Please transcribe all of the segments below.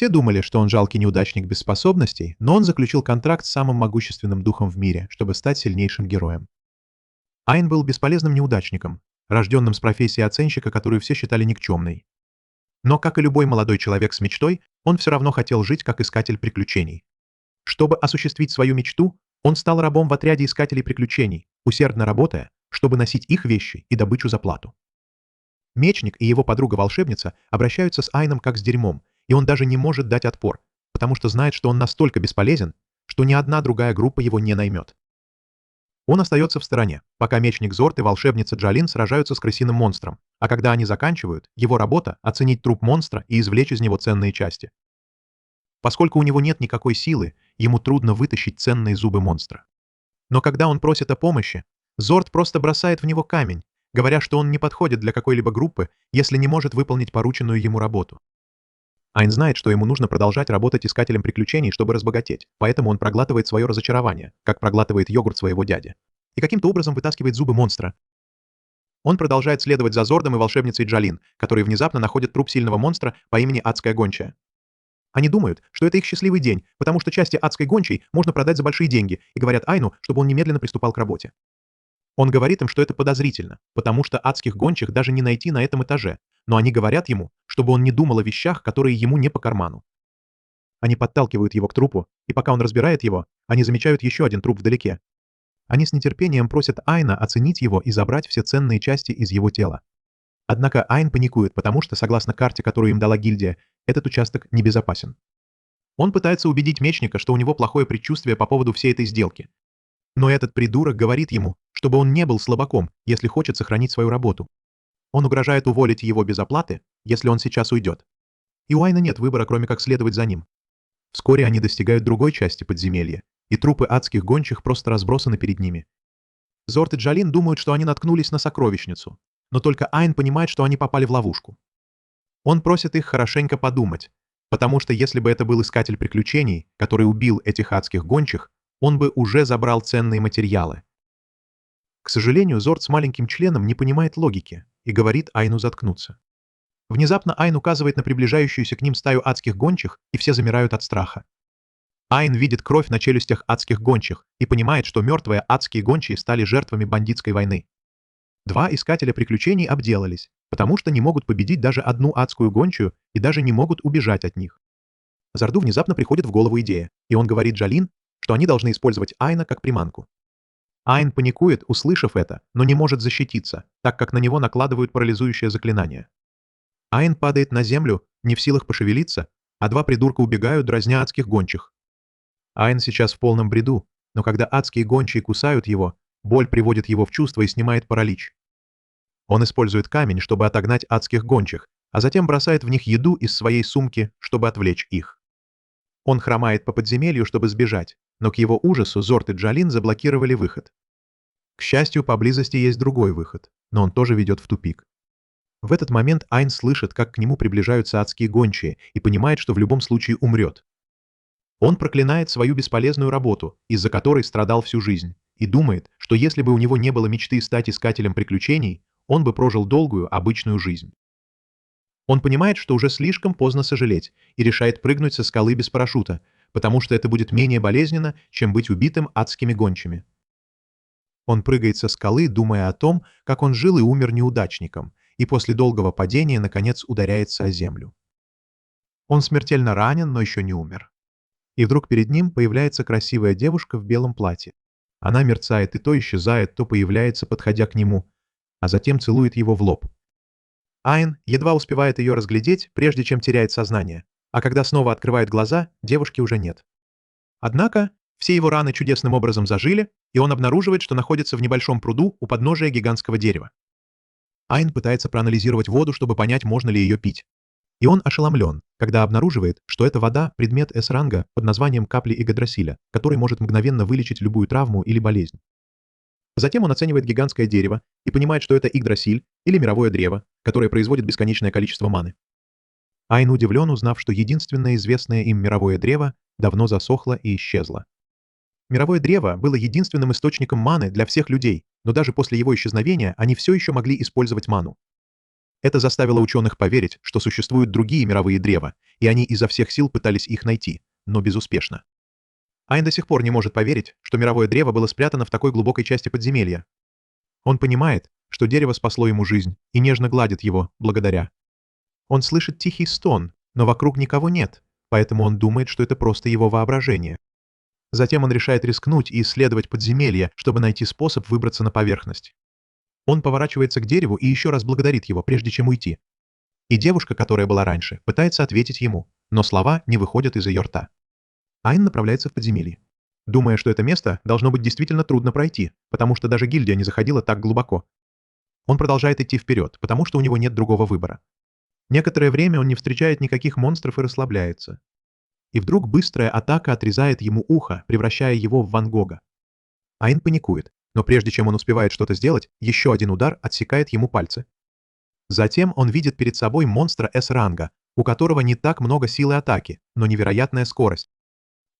Все думали, что он жалкий неудачник без способностей, но он заключил контракт с самым могущественным духом в мире, чтобы стать сильнейшим героем. Айн был бесполезным неудачником, рожденным с профессией оценщика, которую все считали никчемной. Но, как и любой молодой человек с мечтой, он все равно хотел жить как искатель приключений. Чтобы осуществить свою мечту, он стал рабом в отряде искателей приключений, усердно работая, чтобы носить их вещи и добычу за плату. Мечник и его подруга-волшебница обращаются с Айном как с дерьмом, и он даже не может дать отпор, потому что знает, что он настолько бесполезен, что ни одна другая группа его не наймет. Он остается в стороне, пока мечник Зорт и волшебница Джалин сражаются с крысиным монстром, а когда они заканчивают, его работа — оценить труп монстра и извлечь из него ценные части. Поскольку у него нет никакой силы, ему трудно вытащить ценные зубы монстра. Но когда он просит о помощи, Зорт просто бросает в него камень, говоря, что он не подходит для какой-либо группы, если не может выполнить порученную ему работу. Айн знает, что ему нужно продолжать работать искателем приключений, чтобы разбогатеть, поэтому он проглатывает свое разочарование, как проглатывает йогурт своего дяди, и каким-то образом вытаскивает зубы монстра. Он продолжает следовать за Зордом и волшебницей Джалин, которые внезапно находят труп сильного монстра по имени Адская Гончая. Они думают, что это их счастливый день, потому что части Адской Гончей можно продать за большие деньги, и говорят Айну, чтобы он немедленно приступал к работе. Он говорит им, что это подозрительно, потому что адских гончих даже не найти на этом этаже, но они говорят ему, чтобы он не думал о вещах, которые ему не по карману. Они подталкивают его к трупу, и пока он разбирает его, они замечают еще один труп вдалеке. Они с нетерпением просят Айна оценить его и забрать все ценные части из его тела. Однако Айн паникует, потому что, согласно карте, которую им дала гильдия, этот участок небезопасен. Он пытается убедить мечника, что у него плохое предчувствие по поводу всей этой сделки. Но этот придурок говорит ему, чтобы он не был слабаком, если хочет сохранить свою работу. Он угрожает уволить его без оплаты, если он сейчас уйдет. И у Айна нет выбора, кроме как следовать за ним. Вскоре они достигают другой части подземелья, и трупы адских гончих просто разбросаны перед ними. Зорт и Джалин думают, что они наткнулись на сокровищницу, но только Айн понимает, что они попали в ловушку. Он просит их хорошенько подумать, потому что если бы это был искатель приключений, который убил этих адских гончих, он бы уже забрал ценные материалы. К сожалению, Зорт с маленьким членом не понимает логики и говорит Айну заткнуться. Внезапно Айн указывает на приближающуюся к ним стаю адских гончих, и все замирают от страха. Айн видит кровь на челюстях адских гончих и понимает, что мертвые адские гончие стали жертвами бандитской войны. Два искателя приключений обделались, потому что не могут победить даже одну адскую гончую и даже не могут убежать от них. Зорду внезапно приходит в голову идея, и он говорит Джалин, что они должны использовать Айна как приманку. Айн паникует, услышав это, но не может защититься, так как на него накладывают парализующее заклинание. Айн падает на землю, не в силах пошевелиться, а два придурка убегают, дразня адских гончих. Айн сейчас в полном бреду, но когда адские гончие кусают его, боль приводит его в чувство и снимает паралич. Он использует камень, чтобы отогнать адских гончих, а затем бросает в них еду из своей сумки, чтобы отвлечь их. Он хромает по подземелью, чтобы сбежать, но к его ужасу Зорт и Джалин заблокировали выход. К счастью, поблизости есть другой выход, но он тоже ведет в тупик. В этот момент Айн слышит, как к нему приближаются адские гончие, и понимает, что в любом случае умрет. Он проклинает свою бесполезную работу, из-за которой страдал всю жизнь, и думает, что если бы у него не было мечты стать искателем приключений, он бы прожил долгую, обычную жизнь. Он понимает, что уже слишком поздно сожалеть, и решает прыгнуть со скалы без парашюта, потому что это будет менее болезненно, чем быть убитым адскими гончими. Он прыгает со скалы, думая о том, как он жил и умер неудачником, и после долгого падения, наконец, ударяется о землю. Он смертельно ранен, но еще не умер. И вдруг перед ним появляется красивая девушка в белом платье. Она мерцает и то исчезает, то появляется, подходя к нему, а затем целует его в лоб. Айн едва успевает ее разглядеть, прежде чем теряет сознание, а когда снова открывает глаза, девушки уже нет. Однако, все его раны чудесным образом зажили, и он обнаруживает, что находится в небольшом пруду у подножия гигантского дерева. Айн пытается проанализировать воду, чтобы понять, можно ли ее пить. И он ошеломлен, когда обнаруживает, что эта вода – предмет С-ранга под названием капли Игдрасиля, который может мгновенно вылечить любую травму или болезнь. Затем он оценивает гигантское дерево и понимает, что это Игдрасиль или мировое древо, которое производит бесконечное количество маны. Айн удивлен, узнав, что единственное известное им мировое древо давно засохло и исчезло. Мировое древо было единственным источником маны для всех людей, но даже после его исчезновения они все еще могли использовать ману. Это заставило ученых поверить, что существуют другие мировые древа, и они изо всех сил пытались их найти, но безуспешно. Айн до сих пор не может поверить, что мировое древо было спрятано в такой глубокой части подземелья. Он понимает, что дерево спасло ему жизнь, и нежно гладит его, благодаря. Он слышит тихий стон, но вокруг никого нет, поэтому он думает, что это просто его воображение. Затем он решает рискнуть и исследовать подземелье, чтобы найти способ выбраться на поверхность. Он поворачивается к дереву и еще раз благодарит его, прежде чем уйти. И девушка, которая была раньше, пытается ответить ему, но слова не выходят из ее рта. Айн направляется в подземелье, думая, что это место должно быть действительно трудно пройти, потому что даже гильдия не заходила так глубоко. Он продолжает идти вперед, потому что у него нет другого выбора. Некоторое время он не встречает никаких монстров и расслабляется. И вдруг быстрая атака отрезает ему ухо, превращая его в Ван Гога. Айн паникует, но прежде чем он успевает что-то сделать, еще один удар отсекает ему пальцы. Затем он видит перед собой монстра С-ранга, у которого не так много силы атаки, но невероятная скорость.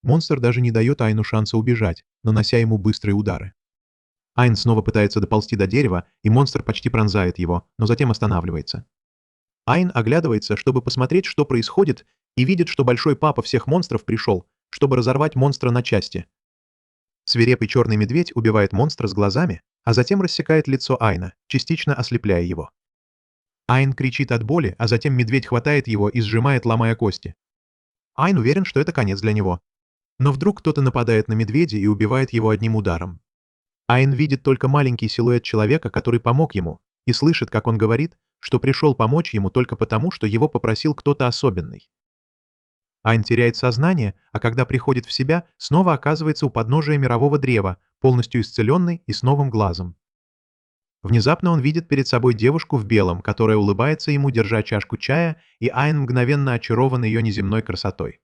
Монстр даже не дает Айну шанса убежать, нанося ему быстрые удары. Айн снова пытается доползти до дерева, и монстр почти пронзает его, но затем останавливается. Айн оглядывается, чтобы посмотреть, что происходит, и видит, что большой папа всех монстров пришел, чтобы разорвать монстра на части. Свирепый черный медведь убивает монстра с глазами, а затем рассекает лицо Айна, частично ослепляя его. Айн кричит от боли, а затем медведь хватает его и сжимает, ломая кости. Айн уверен, что это конец для него. Но вдруг кто-то нападает на медведя и убивает его одним ударом. Айн видит только маленький силуэт человека, который помог ему, и слышит, как он говорит, что пришел помочь ему только потому, что его попросил кто-то особенный. Айн теряет сознание, а когда приходит в себя, снова оказывается у подножия мирового древа, полностью исцеленный и с новым глазом. Внезапно он видит перед собой девушку в белом, которая улыбается ему, держа чашку чая, и Айн мгновенно очарован ее неземной красотой.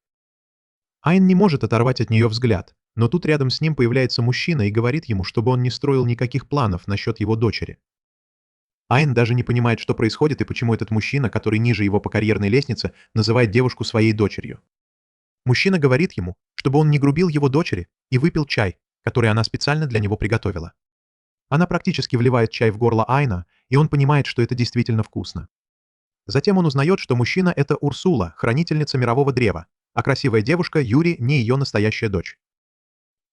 Айн не может оторвать от нее взгляд, но тут рядом с ним появляется мужчина и говорит ему, чтобы он не строил никаких планов насчет его дочери. Айн даже не понимает, что происходит и почему этот мужчина, который ниже его по карьерной лестнице, называет девушку своей дочерью. Мужчина говорит ему, чтобы он не грубил его дочери и выпил чай, который она специально для него приготовила. Она практически вливает чай в горло Айна, и он понимает, что это действительно вкусно. Затем он узнает, что мужчина — это Урсула, хранительница мирового древа, а красивая девушка Юри не ее настоящая дочь.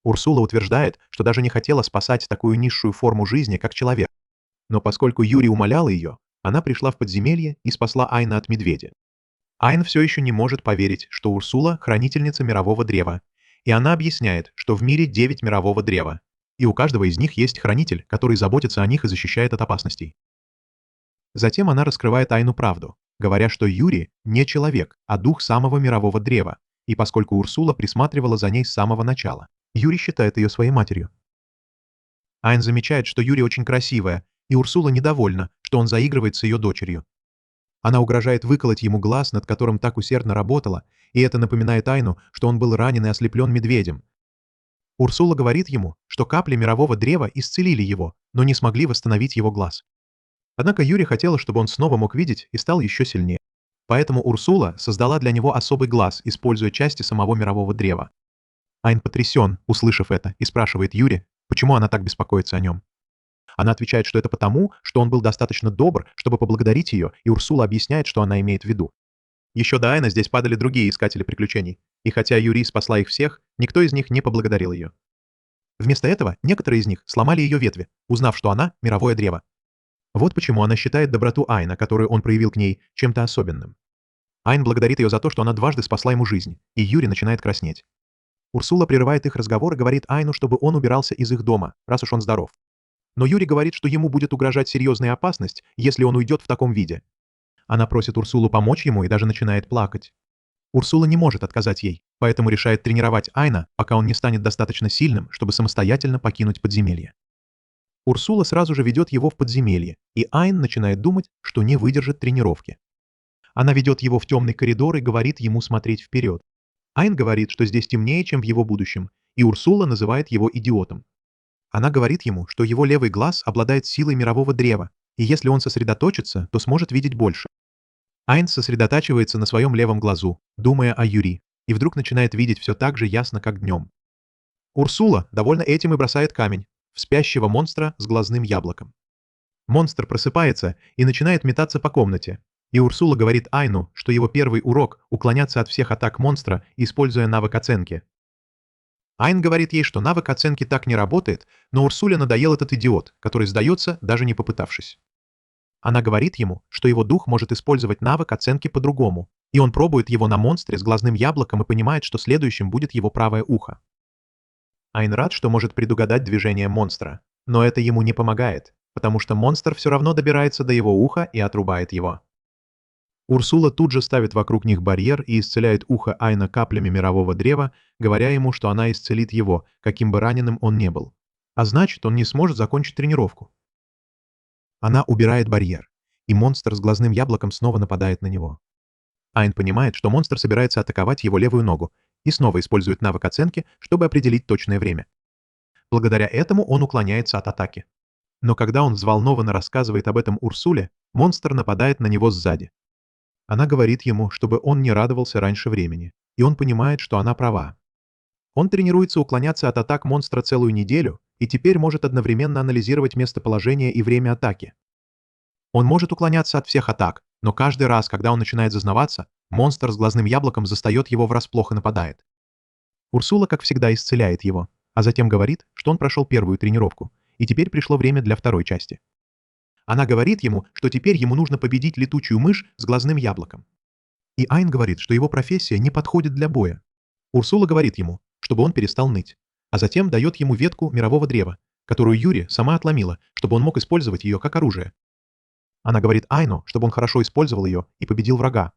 Урсула утверждает, что даже не хотела спасать такую низшую форму жизни, как человек. Но поскольку Юри умоляла ее, она пришла в подземелье и спасла Айна от медведя. Айн все еще не может поверить, что Урсула — хранительница мирового древа, и она объясняет, что в мире 9 мирового древа, и у каждого из них есть хранитель, который заботится о них и защищает от опасностей. Затем она раскрывает Айну правду, говоря, что Юри не человек, а дух самого мирового древа, и поскольку Урсула присматривала за ней с самого начала, Юри считает ее своей матерью. Айн замечает, что Юри очень красивая, и Урсула недовольна, что он заигрывает с ее дочерью. Она угрожает выколоть ему глаз, над которым так усердно работала, и это напоминает Айну, что он был ранен и ослеплен медведем. Урсула говорит ему, что капли мирового древа исцелили его, но не смогли восстановить его глаз. Однако Юри хотела, чтобы он снова мог видеть и стал еще сильнее. Поэтому Урсула создала для него особый глаз, используя части самого мирового древа. Айн потрясен, услышав это, и спрашивает Юри, почему она так беспокоится о нем. Она отвечает, что это потому, что он был достаточно добр, чтобы поблагодарить ее, и Урсула объясняет, что она имеет в виду. Еще до Айна здесь падали другие искатели приключений, и хотя Юри спасла их всех, никто из них не поблагодарил ее. Вместо этого некоторые из них сломали ее ветви, узнав, что она — мировое древо. Вот почему она считает доброту Айна, которую он проявил к ней, чем-то особенным. Айн благодарит ее за то, что она дважды спасла ему жизнь, и Юри начинает краснеть. Урсула прерывает их разговор и говорит Айну, чтобы он убирался из их дома, раз уж он здоров. Но Юри говорит, что ему будет угрожать серьезная опасность, если он уйдет в таком виде. Она просит Урсулу помочь ему и даже начинает плакать. Урсула не может отказать ей, поэтому решает тренировать Айна, пока он не станет достаточно сильным, чтобы самостоятельно покинуть подземелье. Урсула сразу же ведет его в подземелье, и Айн начинает думать, что не выдержит тренировки. Она ведет его в темный коридор и говорит ему смотреть вперед. Айн говорит, что здесь темнее, чем в его будущем, и Урсула называет его идиотом. Она говорит ему, что его левый глаз обладает силой мирового древа, и если он сосредоточится, то сможет видеть больше. Айн сосредотачивается на своем левом глазу, думая о Юри, и вдруг начинает видеть все так же ясно, как днем. Урсула довольно этим и бросает камень в спящего монстра с глазным яблоком. Монстр просыпается и начинает метаться по комнате. И Урсула говорит Айну, что его первый урок — уклоняться от всех атак монстра, используя навык оценки. Айн говорит ей, что навык оценки так не работает, но Урсуле надоел этот идиот, который сдается, даже не попытавшись. Она говорит ему, что его дух может использовать навык оценки по-другому, и он пробует его на монстре с глазным яблоком и понимает, что следующим будет его правое ухо. Айн рад, что может предугадать движение монстра, но это ему не помогает, потому что монстр все равно добирается до его уха и отрубает его. Урсула тут же ставит вокруг них барьер и исцеляет ухо Айна каплями мирового древа, говоря ему, что она исцелит его, каким бы раненым он не был. А значит, он не сможет закончить тренировку. Она убирает барьер, и монстр с глазным яблоком снова нападает на него. Айн понимает, что монстр собирается атаковать его левую ногу, и снова использует навык оценки, чтобы определить точное время. Благодаря этому он уклоняется от атаки. Но когда он взволнованно рассказывает об этом Урсуле, монстр нападает на него сзади. Она говорит ему, чтобы он не радовался раньше времени, и он понимает, что она права. Он тренируется уклоняться от атак монстра целую неделю и теперь может одновременно анализировать местоположение и время атаки. Он может уклоняться от всех атак, но каждый раз, когда он начинает зазнаваться, монстр с глазным яблоком застает его врасплох и нападает. Урсула, как всегда, исцеляет его, а затем говорит, что он прошел первую тренировку, и теперь пришло время для второй части. Она говорит ему, что теперь ему нужно победить летучую мышь с глазным яблоком. И Айн говорит, что его профессия не подходит для боя. Урсула говорит ему, чтобы он перестал ныть, а затем дает ему ветку мирового древа, которую Юри сама отломила, чтобы он мог использовать ее как оружие. Она говорит Айну, чтобы он хорошо использовал ее и победил врага.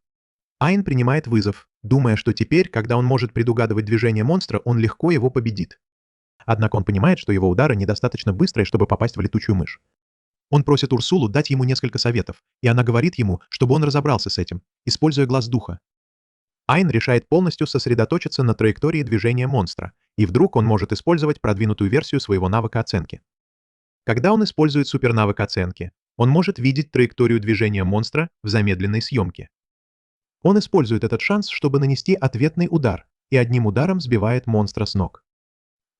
Айн принимает вызов, думая, что теперь, когда он может предугадывать движение монстра, он легко его победит. Однако он понимает, что его удары недостаточно быстрые, чтобы попасть в летучую мышь. Он просит Урсулу дать ему несколько советов, и она говорит ему, чтобы он разобрался с этим, используя глаз духа. Айн решает полностью сосредоточиться на траектории движения монстра, и вдруг он может использовать продвинутую версию своего навыка оценки. Когда он использует супернавык оценки, он может видеть траекторию движения монстра в замедленной съемке. Он использует этот шанс, чтобы нанести ответный удар, и одним ударом сбивает монстра с ног.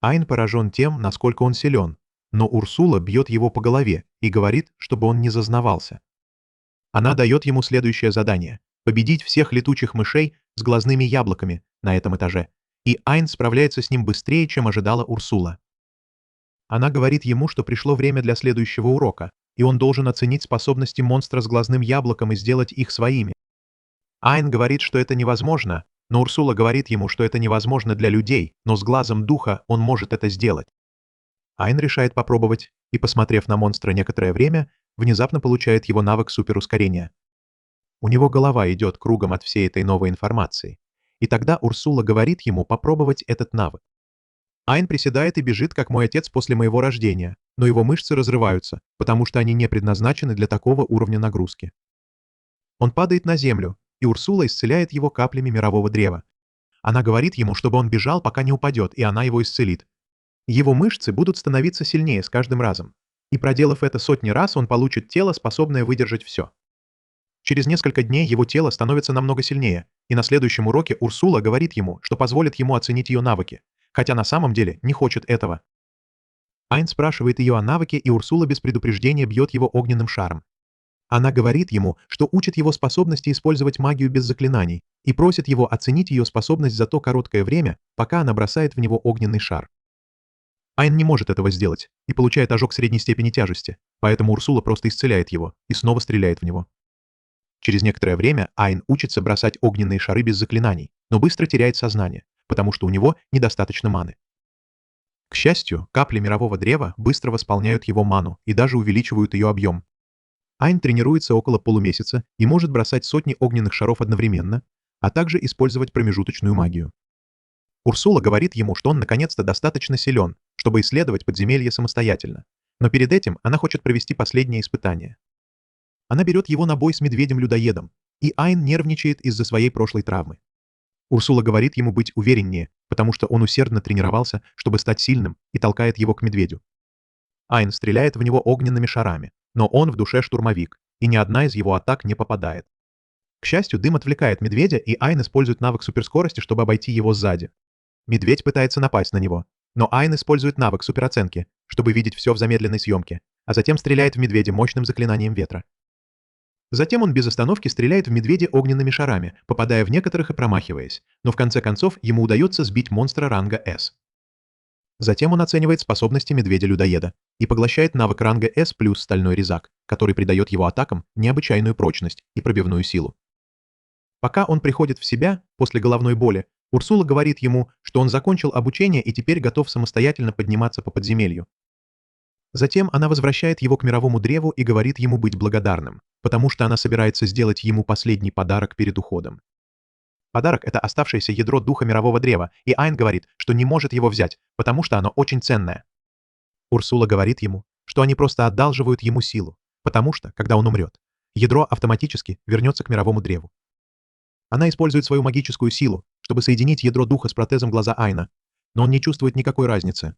Айн поражен тем, насколько он силен, но Урсула бьет его по голове и говорит, чтобы он не зазнавался. Она дает ему следующее задание — победить всех летучих мышей с глазными яблоками на этом этаже, и Айн справляется с ним быстрее, чем ожидала Урсула. Она говорит ему, что пришло время для следующего урока, и он должен оценить способности монстра с глазным яблоком и сделать их своими. Айн говорит, что это невозможно, но Урсула говорит ему, что это невозможно для людей, но с глазом духа он может это сделать. Айн решает попробовать, и, посмотрев на монстра некоторое время, внезапно получает его навык суперускорения. У него голова идет кругом от всей этой новой информации, и тогда Урсула говорит ему попробовать этот навык. Айн приседает и бежит, как мой отец после моего рождения, но его мышцы разрываются, потому что они не предназначены для такого уровня нагрузки. Он падает на землю, и Урсула исцеляет его каплями мирового древа. Она говорит ему, чтобы он бежал, пока не упадет, и она его исцелит. Его мышцы будут становиться сильнее с каждым разом, и проделав это сотни раз, он получит тело, способное выдержать все. Через несколько дней его тело становится намного сильнее, и на следующем уроке Урсула говорит ему, что позволит ему оценить ее навыки, хотя на самом деле не хочет этого. Айн спрашивает ее о навыке, и Урсула без предупреждения бьет его огненным шаром. Она говорит ему, что учит его способности использовать магию без заклинаний, и просит его оценить ее способность за то короткое время, пока она бросает в него огненный шар. Айн не может этого сделать и получает ожог средней степени тяжести, поэтому Урсула просто исцеляет его и снова стреляет в него. Через некоторое время Айн учится бросать огненные шары без заклинаний, но быстро теряет сознание, потому что у него недостаточно маны. К счастью, капли мирового древа быстро восполняют его ману и даже увеличивают ее объем. Айн тренируется около полумесяца и может бросать сотни огненных шаров одновременно, а также использовать промежуточную магию. Урсула говорит ему, что он наконец-то достаточно силен, чтобы исследовать подземелье самостоятельно, но перед этим она хочет провести последнее испытание. Она берет его на бой с медведем-людоедом, и Айн нервничает из-за своей прошлой травмы. Урсула говорит ему быть увереннее, потому что он усердно тренировался, чтобы стать сильным, и толкает его к медведю. Айн стреляет в него огненными шарами, но он в душе штурмовик, и ни одна из его атак не попадает. К счастью, дым отвлекает медведя, и Айн использует навык суперскорости, чтобы обойти его сзади. Медведь пытается напасть на него, но Айн использует навык супероценки, чтобы видеть все в замедленной съемке, а затем стреляет в медведя мощным заклинанием ветра. Затем он без остановки стреляет в медведя огненными шарами, попадая в некоторых и промахиваясь, но в конце концов ему удается сбить монстра ранга S. Затем он оценивает способности медведя-людоеда и поглощает навык ранга S плюс стальной резак, который придает его атакам необычайную прочность и пробивную силу. Пока он приходит в себя после головной боли, Урсула говорит ему, что он закончил обучение и теперь готов самостоятельно подниматься по подземелью. Затем она возвращает его к мировому древу и говорит ему быть благодарным, потому что она собирается сделать ему последний подарок перед уходом. Подарок — это оставшееся ядро духа мирового древа, и Айн говорит, что не может его взять, потому что оно очень ценное. Урсула говорит ему, что они просто одалживают ему силу, потому что, когда он умрет, ядро автоматически вернется к мировому древу. Она использует свою магическую силу, чтобы соединить ядро духа с протезом глаза Айна, но он не чувствует никакой разницы.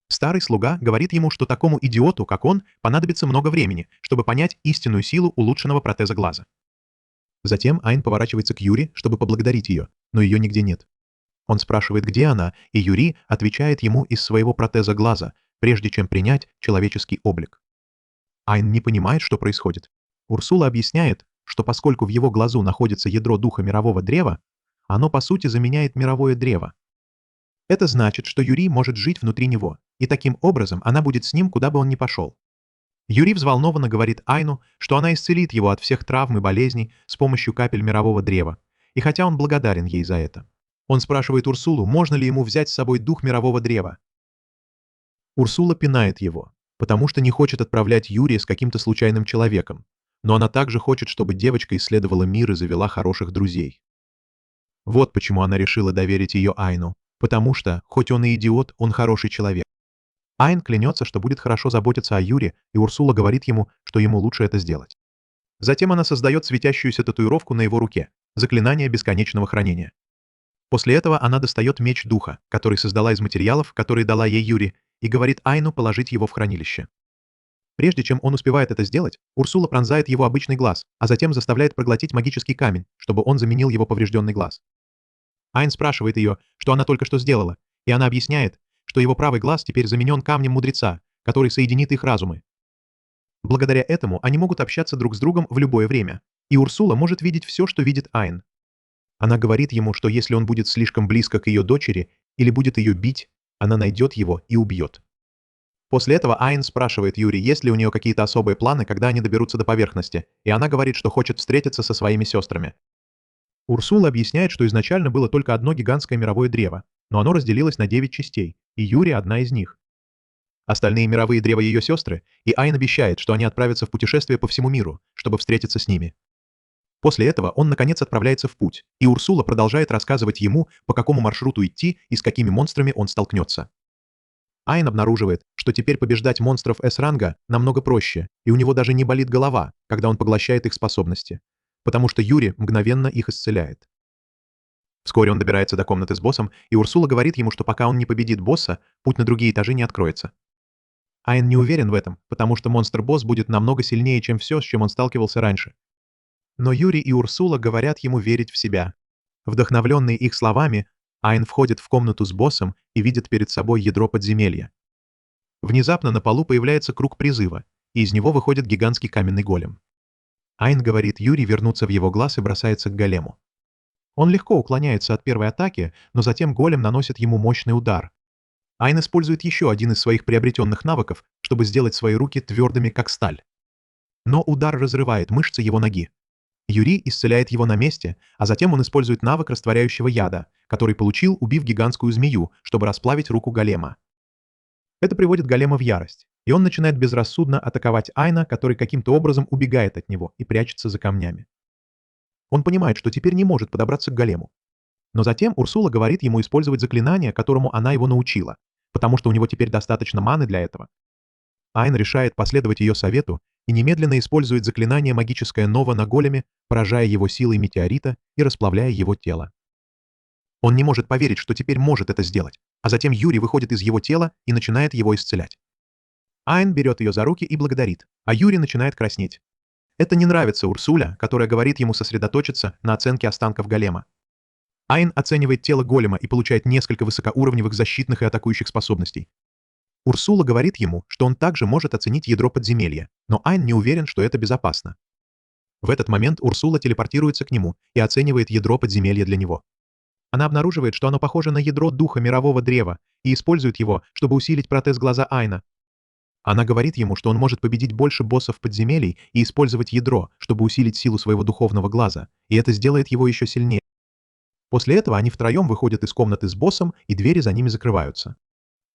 Старый слуга говорит ему, что такому идиоту, как он, понадобится много времени, чтобы понять истинную силу улучшенного протеза глаза. Затем Айн поворачивается к Юри, чтобы поблагодарить ее, но ее нигде нет. Он спрашивает, где она, и Юри отвечает ему из своего протеза глаза, прежде чем принять человеческий облик. Айн не понимает, что происходит. Урсула объясняет, что поскольку в его глазу находится ядро духа мирового древа, оно по сути заменяет мировое древо. Это значит, что Юри может жить внутри него, и таким образом она будет с ним, куда бы он ни пошел. Юри взволнованно говорит Айну, что она исцелит его от всех травм и болезней с помощью капель мирового древа, и хотя он благодарен ей за это. Он спрашивает Урсулу, можно ли ему взять с собой дух мирового древа. Урсула пинает его, потому что не хочет отправлять Юрия с каким-то случайным человеком, но она также хочет, чтобы девочка исследовала мир и завела хороших друзей. Вот почему она решила доверить ее Айну, потому что, хоть он и идиот, он хороший человек. Айн клянется, что будет хорошо заботиться о Юре, и Урсула говорит ему, что ему лучше это сделать. Затем она создает светящуюся татуировку на его руке, заклинание бесконечного хранения. После этого она достает меч духа, который создала из материалов, которые дала ей Юри, и говорит Айну положить его в хранилище. Прежде чем он успевает это сделать, Урсула пронзает его обычный глаз, а затем заставляет проглотить магический камень, чтобы он заменил его поврежденный глаз. Айн спрашивает ее, что она только что сделала, и она объясняет, что его правый глаз теперь заменен камнем мудреца, который соединит их разумы. Благодаря этому они могут общаться друг с другом в любое время, и Урсула может видеть все, что видит Айн. Она говорит ему, что если он будет слишком близко к ее дочери или будет ее бить, она найдет его и убьет. После этого Айн спрашивает Юри, есть ли у нее какие-то особые планы, когда они доберутся до поверхности, и она говорит, что хочет встретиться со своими сестрами. Урсула объясняет, что изначально было только одно гигантское мировое древо, но оно разделилось на 9 частей, и Юри одна из них. Остальные мировые древа ее сестры, и Айн обещает, что они отправятся в путешествие по всему миру, чтобы встретиться с ними. После этого он, наконец, отправляется в путь, и Урсула продолжает рассказывать ему, по какому маршруту идти и с какими монстрами он столкнется. Айн обнаруживает, что теперь побеждать монстров С-ранга намного проще, и у него даже не болит голова, когда он поглощает их способности, потому что Юри мгновенно их исцеляет. Вскоре он добирается до комнаты с боссом, и Урсула говорит ему, что пока он не победит босса, путь на другие этажи не откроется. Айн не уверен в этом, потому что монстр-босс будет намного сильнее, чем все, с чем он сталкивался раньше. Но Юри и Урсула говорят ему верить в себя. Вдохновленный их словами, Айн входит в комнату с боссом и видит перед собой ядро подземелья. Внезапно на полу появляется круг призыва, и из него выходит гигантский каменный голем. Айн говорит Юри вернуться в его глаз и бросается к голему. Он легко уклоняется от первой атаки, но затем голем наносит ему мощный удар. Айн использует еще один из своих приобретенных навыков, чтобы сделать свои руки твердыми, как сталь. Но удар разрывает мышцы его ноги. Юри исцеляет его на месте, а затем он использует навык растворяющего яда, который получил, убив гигантскую змею, чтобы расплавить руку голема. Это приводит голема в ярость, и он начинает безрассудно атаковать Айна, который каким-то образом убегает от него и прячется за камнями. Он понимает, что теперь не может подобраться к голему. Но затем Урсула говорит ему использовать заклинание, которому она его научила, потому что у него теперь достаточно маны для этого. Айн решает последовать ее совету и немедленно использует заклинание «Магическая нова» на големе, поражая его силой метеорита и расплавляя его тело. Он не может поверить, что теперь может это сделать, а затем Юри выходит из его тела и начинает его исцелять. Айн берет ее за руки и благодарит, а Юри начинает краснеть. Это не нравится Урсуле, которая говорит ему сосредоточиться на оценке останков голема. Айн оценивает тело голема и получает несколько высокоуровневых защитных и атакующих способностей. Урсула говорит ему, что он также может оценить ядро подземелья, но Айн не уверен, что это безопасно. В этот момент Урсула телепортируется к нему и оценивает ядро подземелья для него. Она обнаруживает, что оно похоже на ядро духа мирового древа и использует его, чтобы усилить протез глаза Айна. Она говорит ему, что он может победить больше боссов подземелий и использовать ядро, чтобы усилить силу своего духовного глаза, и это сделает его еще сильнее. После этого они втроем выходят из комнаты с боссом, и двери за ними закрываются.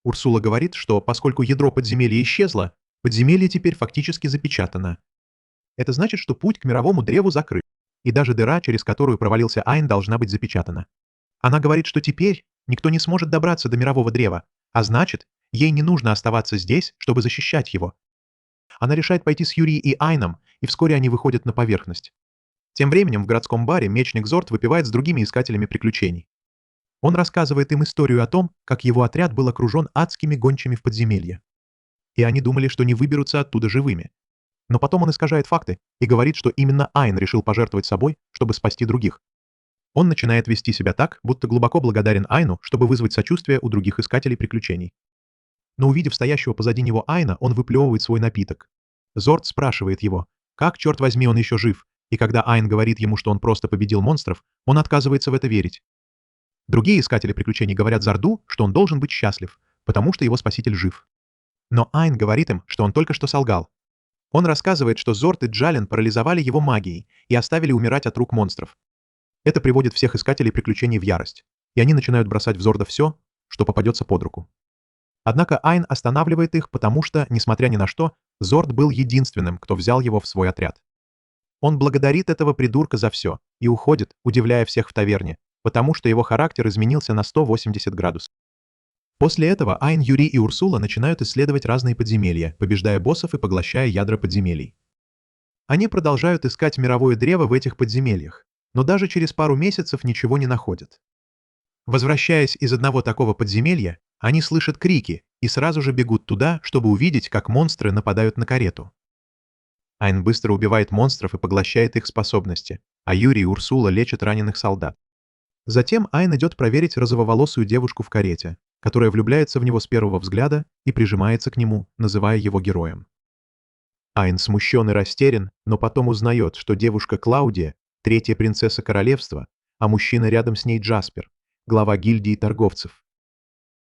Урсула говорит, что поскольку ядро подземелья исчезло, подземелье теперь фактически запечатано. Это значит, что путь к мировому древу закрыт, и даже дыра, через которую провалился Айн, должна быть запечатана. Она говорит, что теперь никто не сможет добраться до мирового древа, а значит, ей не нужно оставаться здесь, чтобы защищать его. Она решает пойти с Юрией и Айном, и вскоре они выходят на поверхность. Тем временем в городском баре мечник Зорд выпивает с другими искателями приключений. Он рассказывает им историю о том, как его отряд был окружен адскими гончими в подземелье. И они думали, что не выберутся оттуда живыми. Но потом он искажает факты и говорит, что именно Айн решил пожертвовать собой, чтобы спасти других. Он начинает вести себя так, будто глубоко благодарен Айну, чтобы вызвать сочувствие у других искателей приключений. Но увидев стоящего позади него Айна, он выплевывает свой напиток. Зорд спрашивает его, как, черт возьми, он еще жив, и когда Айн говорит ему, что он просто победил монстров, он отказывается в это верить. Другие искатели приключений говорят Зорду, что он должен быть счастлив, потому что его спаситель жив. Но Айн говорит им, что он только что солгал. Он рассказывает, что Зорд и Джален парализовали его магией и оставили умирать от рук монстров. Это приводит всех искателей приключений в ярость, и они начинают бросать в Зорда все, что попадется под руку. Однако Айн останавливает их, потому что, несмотря ни на что, Зорд был единственным, кто взял его в свой отряд. Он благодарит этого придурка за все и уходит, удивляя всех в таверне, потому что его характер изменился на 180 градусов. После этого Айн, Юри и Урсула начинают исследовать разные подземелья, побеждая боссов и поглощая ядра подземелий. Они продолжают искать мировое древо в этих подземельях, но даже через пару месяцев ничего не находят. Возвращаясь из одного такого подземелья, они слышат крики и сразу же бегут туда, чтобы увидеть, как монстры нападают на карету. Айн быстро убивает монстров и поглощает их способности, а Юри и Урсула лечат раненых солдат. Затем Айн идет проверить розововолосую девушку в карете, которая влюбляется в него с первого взгляда и прижимается к нему, называя его героем. Айн смущен и растерян, но потом узнает, что девушка Клаудия — третья принцесса королевства, а мужчина рядом с ней Джаспер, глава гильдии торговцев.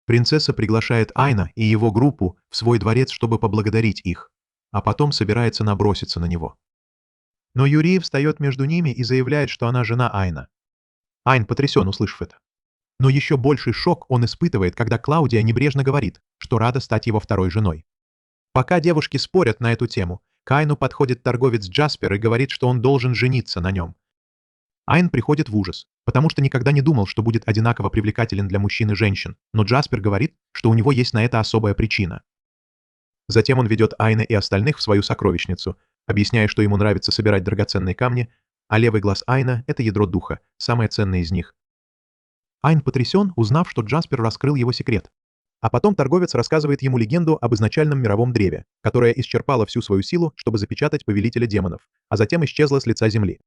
Принцесса приглашает Айна и его группу в свой дворец, чтобы поблагодарить их, а потом собирается наброситься на него. Но Юрий встает между ними и заявляет, что она жена Айна. Айн потрясен, услышав это. Но еще больший шок он испытывает, когда Клаудия небрежно говорит, что рада стать его второй женой. Пока девушки спорят на эту тему, к Айну подходит торговец Джаспер и говорит, что он должен жениться на нем. Айн приходит в ужас, потому что никогда не думал, что будет одинаково привлекателен для мужчин и женщин, но Джаспер говорит, что у него есть на это особая причина. Затем он ведет Айна и остальных в свою сокровищницу, объясняя, что ему нравится собирать драгоценные камни, а левый глаз Айна — это ядро духа, самое ценное из них. Айн потрясен, узнав, что Джаспер раскрыл его секрет. А потом торговец рассказывает ему легенду об изначальном мировом древе, которое исчерпало всю свою силу, чтобы запечатать повелителя демонов, а затем исчезло с лица земли.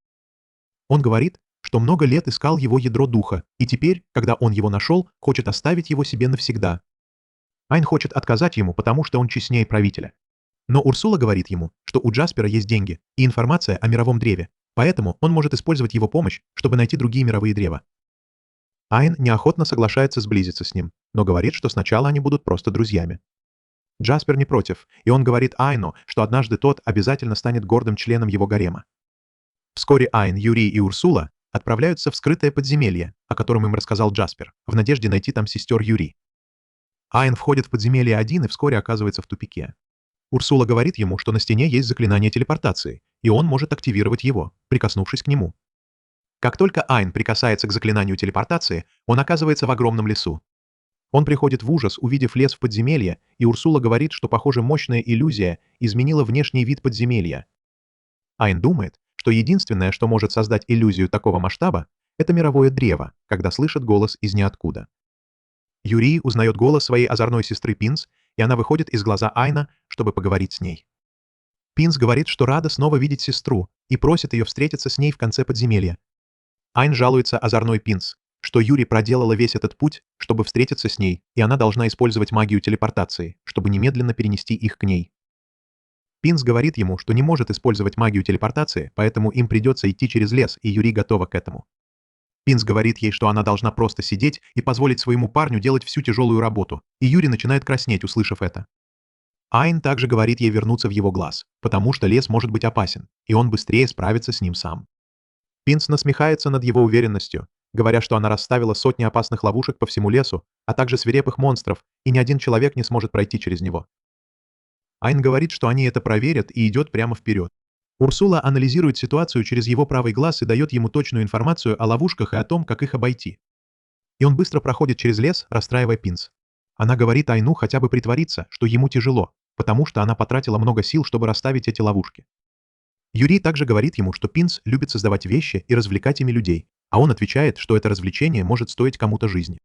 Он говорит, что много лет искал его ядро духа, и теперь, когда он его нашел, хочет оставить его себе навсегда. Айн хочет отказать ему, потому что он честнее правителя. Но Урсула говорит ему, что у Джаспера есть деньги и информация о мировом древе, поэтому он может использовать его помощь, чтобы найти другие мировые древа. Айн неохотно соглашается сблизиться с ним, но говорит, что сначала они будут просто друзьями. Джаспер не против, и он говорит Айну, что однажды тот обязательно станет гордым членом его гарема. Вскоре Айн, Юри и Урсула отправляются в скрытое подземелье, о котором им рассказал Джаспер, в надежде найти там сестер Юри. Айн входит в подземелье один и вскоре оказывается в тупике. Урсула говорит ему, что на стене есть заклинание телепортации, и он может активировать его, прикоснувшись к нему. Как только Айн прикасается к заклинанию телепортации, он оказывается в огромном лесу. Он приходит в ужас, увидев лес в подземелье, и Урсула говорит, что, похоже, мощная иллюзия изменила внешний вид подземелья. Айн думает, что единственное, что может создать иллюзию такого масштаба, это мировое древо, когда слышит голос из ниоткуда. Юри узнает голос своей озорной сестры Пинс, и она выходит из глаза Айна, чтобы поговорить с ней. Пинс говорит, что рада снова видеть сестру, и просит ее встретиться с ней в конце подземелья. Айн жалуется озорной Пинс, что Юри проделала весь этот путь, чтобы встретиться с ней, и она должна использовать магию телепортации, чтобы немедленно перенести их к ней. Пинс говорит ему, что не может использовать магию телепортации, поэтому им придется идти через лес, и Юри готова к этому. Пинс говорит ей, что она должна просто сидеть и позволить своему парню делать всю тяжелую работу, и Юри начинает краснеть, услышав это. Айн также говорит ей вернуться в его глаз, потому что лес может быть опасен, и он быстрее справится с ним сам. Пинс насмехается над его уверенностью, говоря, что она расставила сотни опасных ловушек по всему лесу, а также свирепых монстров, и ни один человек не сможет пройти через него. Айн говорит, что они это проверят, и идет прямо вперед. Урсула анализирует ситуацию через его правый глаз и дает ему точную информацию о ловушках и о том, как их обойти. И он быстро проходит через лес, расстраивая Пинс. Она говорит Айну хотя бы притвориться, что ему тяжело, потому что она потратила много сил, чтобы расставить эти ловушки. Юри также говорит ему, что Пинс любит создавать вещи и развлекать ими людей, а он отвечает, что это развлечение может стоить кому-то жизни.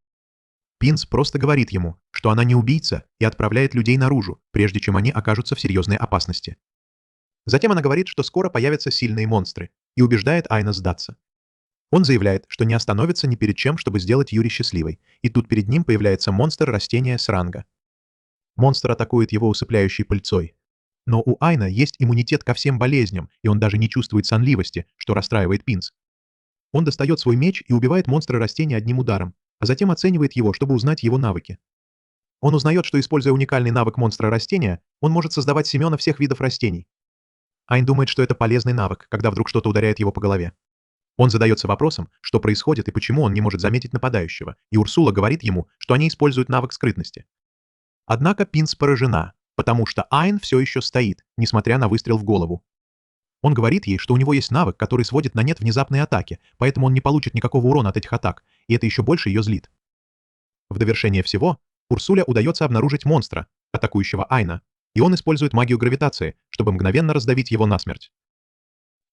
Пинс просто говорит ему, что она не убийца и отправляет людей наружу, прежде чем они окажутся в серьезной опасности. Затем она говорит, что скоро появятся сильные монстры, и убеждает Айна сдаться. Он заявляет, что не остановится ни перед чем, чтобы сделать Юри счастливой, и тут перед ним появляется монстр растения Сранга. Монстр атакует его усыпляющей пыльцой. Но у Айна есть иммунитет ко всем болезням, и он даже не чувствует сонливости, что расстраивает Пинс. Он достает свой меч и убивает монстра растения одним ударом, а затем оценивает его, чтобы узнать его навыки. Он узнает, что, используя уникальный навык монстра растения, он может создавать семена всех видов растений. Айн думает, что это полезный навык, когда вдруг что-то ударяет его по голове. Он задается вопросом, что происходит и почему он не может заметить нападающего, и Урсула говорит ему, что они используют навык скрытности. Однако Пинс поражена, потому что Айн все еще стоит, несмотря на выстрел в голову. Он говорит ей, что у него есть навык, который сводит на нет внезапные атаки, поэтому он не получит никакого урона от этих атак, и это еще больше ее злит. В довершение всего, Урсуле удается обнаружить монстра, атакующего Айна, и он использует магию гравитации, чтобы мгновенно раздавить его насмерть.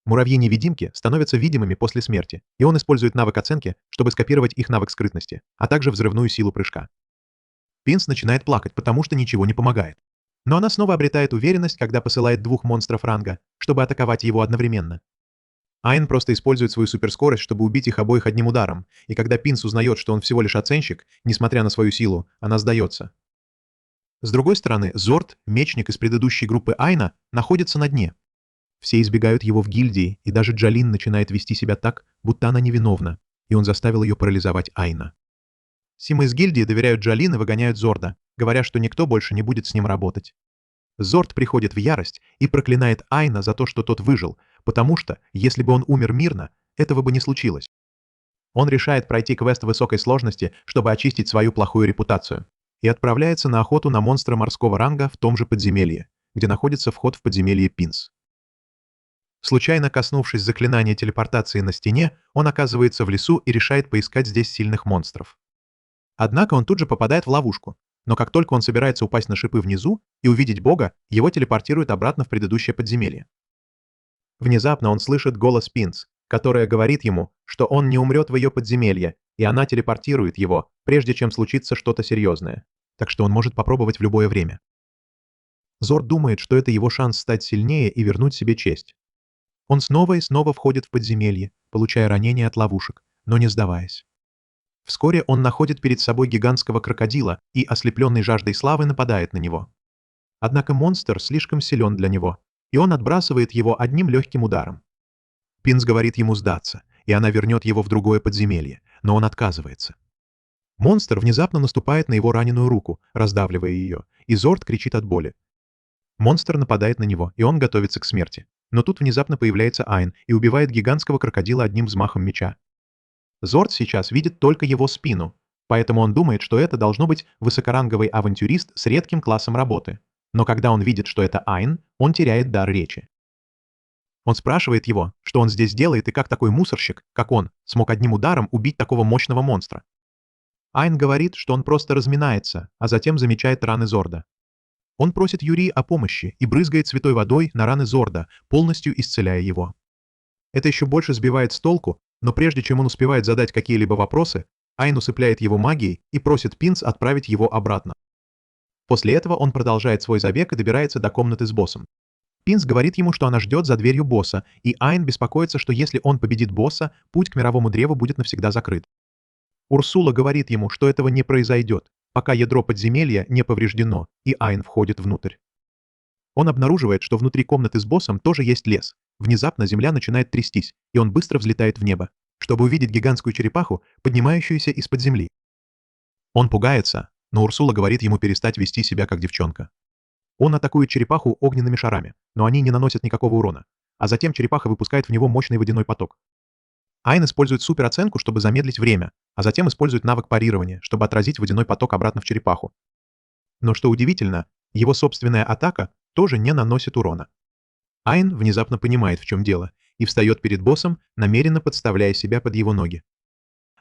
Муравьи-невидимки становятся видимыми после смерти, и он использует навык оценки, чтобы скопировать их навык скрытности, а также взрывную силу прыжка. Пинс начинает плакать, потому что ничего не помогает. Но она снова обретает уверенность, когда посылает двух монстров ранга, чтобы атаковать его одновременно. Айн просто использует свою суперскорость, чтобы убить их обоих одним ударом, и когда Пинс узнает, что он всего лишь оценщик, несмотря на свою силу, она сдается. С другой стороны, Зорд, мечник из предыдущей группы Айна, находится на дне. Все избегают его в гильдии, и даже Джалин начинает вести себя так, будто она невиновна, и он заставил ее парализовать Айна. Симы из гильдии доверяют Джалин и выгоняют Зорда, говоря, что никто больше не будет с ним работать. Зорд приходит в ярость и проклинает Айна за то, что тот выжил, потому что, если бы он умер мирно, этого бы не случилось. Он решает пройти квест высокой сложности, чтобы очистить свою плохую репутацию, и отправляется на охоту на монстра морского ранга в том же подземелье, где находится вход в подземелье Пинс. Случайно коснувшись заклинания телепортации на стене, он оказывается в лесу и решает поискать здесь сильных монстров. Однако он тут же попадает в ловушку, но как только он собирается упасть на шипы внизу и увидеть Бога, его телепортируют обратно в предыдущее подземелье. Внезапно он слышит голос Пинс, которая говорит ему, что он не умрет в ее подземелье, и она телепортирует его, прежде чем случится что-то серьезное, так что он может попробовать в любое время. Зорд думает, что это его шанс стать сильнее и вернуть себе честь. Он снова и снова входит в подземелье, получая ранения от ловушек, но не сдаваясь. Вскоре он находит перед собой гигантского крокодила и, ослепленный жаждой славы, нападает на него. Однако монстр слишком силен для него, и он отбрасывает его одним легким ударом. Пинс говорит ему сдаться, и она вернет его в другое подземелье, но он отказывается. Монстр внезапно наступает на его раненую руку, раздавливая ее, и Зорд кричит от боли. Монстр нападает на него, и он готовится к смерти. Но тут внезапно появляется Айн и убивает гигантского крокодила одним взмахом меча. Зорд сейчас видит только его спину, поэтому он думает, что это должно быть высокоранговый авантюрист с редким классом работы. Но когда он видит, что это Айн, он теряет дар речи. Он спрашивает его, что он здесь делает и как такой мусорщик, как он, смог одним ударом убить такого мощного монстра. Айн говорит, что он просто разминается, а затем замечает раны Зорда. Он просит Юри о помощи и брызгает святой водой на раны Зорда, полностью исцеляя его. Это еще больше сбивает с толку, но прежде чем он успевает задать какие-либо вопросы, Айн усыпляет его магией и просит Пинс отправить его обратно. После этого он продолжает свой забег и добирается до комнаты с боссом. Пинс говорит ему, что она ждет за дверью босса, и Айн беспокоится, что если он победит босса, путь к мировому древу будет навсегда закрыт. Урсула говорит ему, что этого не произойдет, пока ядро подземелья не повреждено, и Айн входит внутрь. Он обнаруживает, что внутри комнаты с боссом тоже есть лес. Внезапно земля начинает трястись, и он быстро взлетает в небо, чтобы увидеть гигантскую черепаху, поднимающуюся из-под земли. Он пугается, но Урсула говорит ему перестать вести себя как девчонка. Он атакует черепаху огненными шарами, но они не наносят никакого урона, а затем черепаха выпускает в него мощный водяной поток. Айн использует супероценку, чтобы замедлить время, а затем использует навык парирования, чтобы отразить водяной поток обратно в черепаху. Но что удивительно, его собственная атака тоже не наносит урона. Айн внезапно понимает, в чем дело, и встает перед боссом, намеренно подставляя себя под его ноги.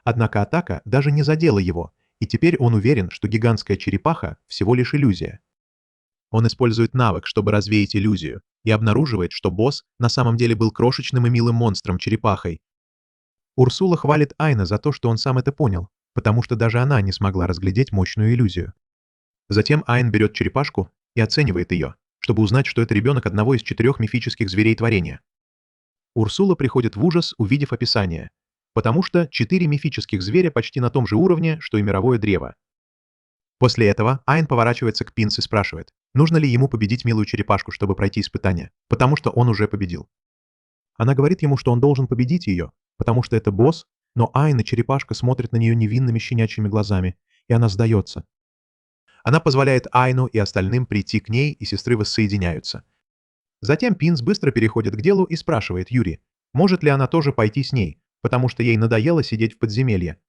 Однако атака даже не задела его, и теперь он уверен, что гигантская черепаха всего лишь иллюзия. Он использует навык, чтобы развеять иллюзию, и обнаруживает, что босс на самом деле был крошечным и милым монстром-черепахой. Урсула хвалит Айна за то, что он сам это понял, потому что даже она не смогла разглядеть мощную иллюзию. Затем Айн берет черепашку и оценивает ее, чтобы узнать, что это ребенок одного из 4 мифических зверей творения. Урсула приходит в ужас, увидев описание, потому что 4 мифических зверя почти на том же уровне, что и мировое древо. После этого Айн поворачивается к Пинс и спрашивает, нужно ли ему победить милую черепашку, чтобы пройти испытание, потому что он уже победил. Она говорит ему, что он должен победить ее, потому что это босс, но Айн и черепашка смотрят на нее невинными щенячьими глазами, и она сдается. Она позволяет Айну и остальным прийти к ней, и сестры воссоединяются. Затем Пинс быстро переходит к делу и спрашивает Юри, может ли она тоже пойти с ней, потому что ей надоело сидеть в подземелье.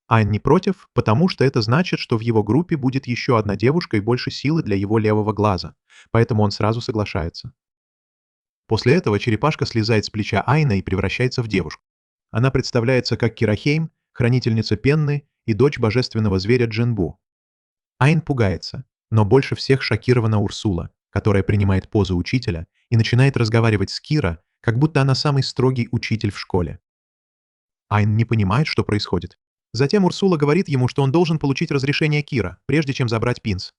Айн не против, потому что это значит, что в его группе будет еще одна девушка и больше силы для его левого глаза, поэтому он сразу соглашается. После этого черепашка слезает с плеча Айна и превращается в девушку. Она представляется как Кирахейм, хранительница Пенны и дочь божественного зверя Джинбу. Айн пугается, но больше всех шокирована Урсула, которая принимает позу учителя и начинает разговаривать с Кира, как будто она самый строгий учитель в школе. Айн не понимает, что происходит. Затем Урсула говорит ему, что он должен получить разрешение Кира, прежде чем забрать Пинс.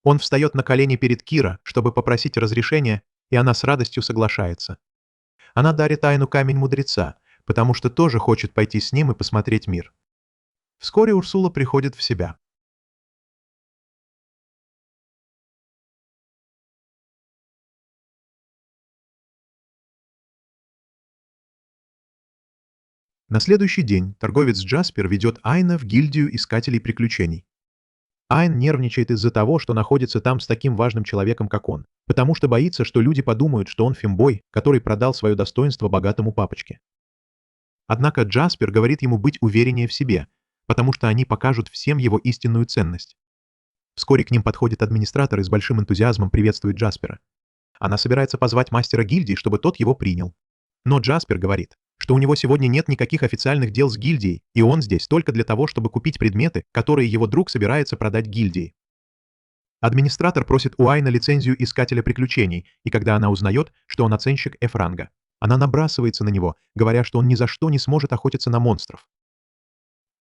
Он встает на колени перед Кира, чтобы попросить разрешения, и она с радостью соглашается. Она дарит Айну камень мудреца, потому что тоже хочет пойти с ним и посмотреть мир. Вскоре Урсула приходит в себя. На следующий день торговец Джаспер ведет Айна в гильдию искателей приключений. Айн нервничает из-за того, что находится там с таким важным человеком, как он, потому что боится, что люди подумают, что он фембой, который продал свое достоинство богатому папочке. Однако Джаспер говорит ему быть увереннее в себе, потому что они покажут всем его истинную ценность. Вскоре к ним подходит администратор и с большим энтузиазмом приветствует Джаспера. Она собирается позвать мастера гильдии, чтобы тот его принял. Но Джаспер говорит, что у него сегодня нет никаких официальных дел с гильдией, и он здесь только для того, чтобы купить предметы, которые его друг собирается продать гильдии. Администратор просит у Айна лицензию искателя приключений, и когда она узнает, что он оценщик F-ранга, она набрасывается на него, говоря, что он ни за что не сможет охотиться на монстров.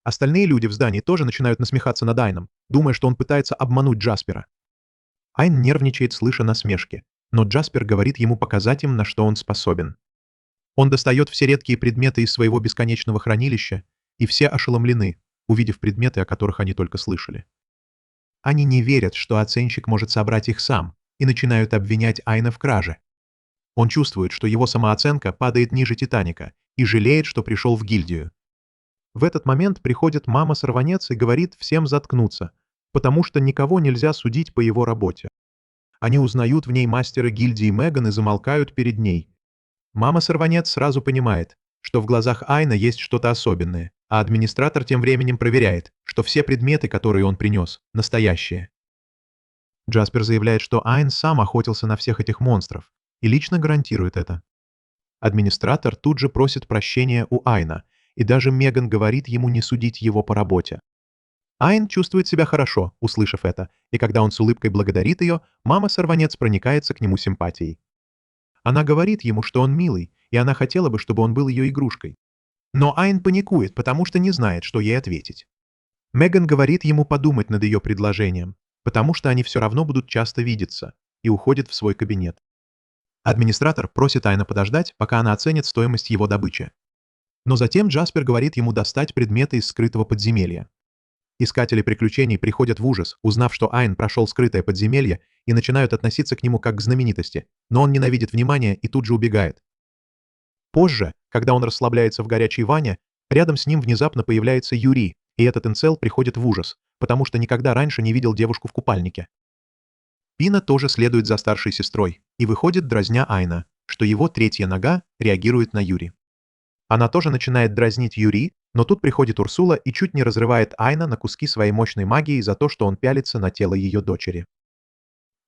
Остальные люди в здании тоже начинают насмехаться над Айном, думая, что он пытается обмануть Джаспера. Айн нервничает, слыша насмешки, но Джаспер говорит ему показать им, на что он способен. Он достает все редкие предметы из своего бесконечного хранилища, и все ошеломлены, увидев предметы, о которых они только слышали. Они не верят, что оценщик может собрать их сам, и начинают обвинять Айна в краже. Он чувствует, что его самооценка падает ниже Титаника, и жалеет, что пришел в гильдию. В этот момент приходит мама-сорванец и говорит всем заткнуться, потому что никого нельзя судить по его работе. Они узнают в ней мастера гильдии Меган и замолкают перед ней. Мама-сорванец сразу понимает, что в глазах Айна есть что-то особенное, а администратор тем временем проверяет, что все предметы, которые он принес, настоящие. Джаспер заявляет, что Айн сам охотился на всех этих монстров и лично гарантирует это. Администратор тут же просит прощения у Айна, и даже Меган говорит ему не судить его по работе. Айн чувствует себя хорошо, услышав это, и когда он с улыбкой благодарит ее, мама-сорванец проникается к нему симпатией. Она говорит ему, что он милый, и она хотела бы, чтобы он был ее игрушкой. Но Айн паникует, потому что не знает, что ей ответить. Меган говорит ему подумать над ее предложением, потому что они все равно будут часто видеться, и уходит в свой кабинет. Администратор просит Айна подождать, пока она оценит стоимость его добычи. Но затем Джаспер говорит ему достать предметы из скрытого подземелья. Искатели приключений приходят в ужас, узнав, что Айн прошел скрытое подземелье, и начинают относиться к нему как к знаменитости, но он ненавидит внимание и тут же убегает. Позже, когда он расслабляется в горячей ванне, рядом с ним внезапно появляется Юри, и этот инцел приходит в ужас, потому что никогда раньше не видел девушку в купальнике. Пина тоже следует за старшей сестрой и выходит, дразня Айна, что его третья нога реагирует на Юри. Она тоже начинает дразнить Юри, но тут приходит Урсула и чуть не разрывает Айна на куски своей мощной магией за то, что он пялится на тело ее дочери.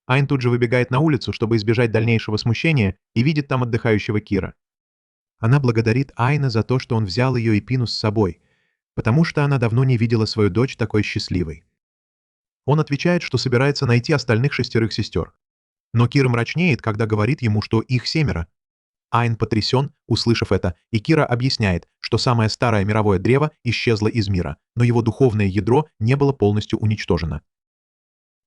Айн тут же выбегает на улицу, чтобы избежать дальнейшего смущения, и видит там отдыхающего Кира. Она благодарит Айна за то, что он взял ее и Пину с собой, потому что она давно не видела свою дочь такой счастливой. Он отвечает, что собирается найти остальных 6 сестер. Но Кира мрачнеет, когда говорит ему, что их 7. Айн потрясен, услышав это, и Кира объясняет, что самое старое мировое древо исчезло из мира, но его духовное ядро не было полностью уничтожено.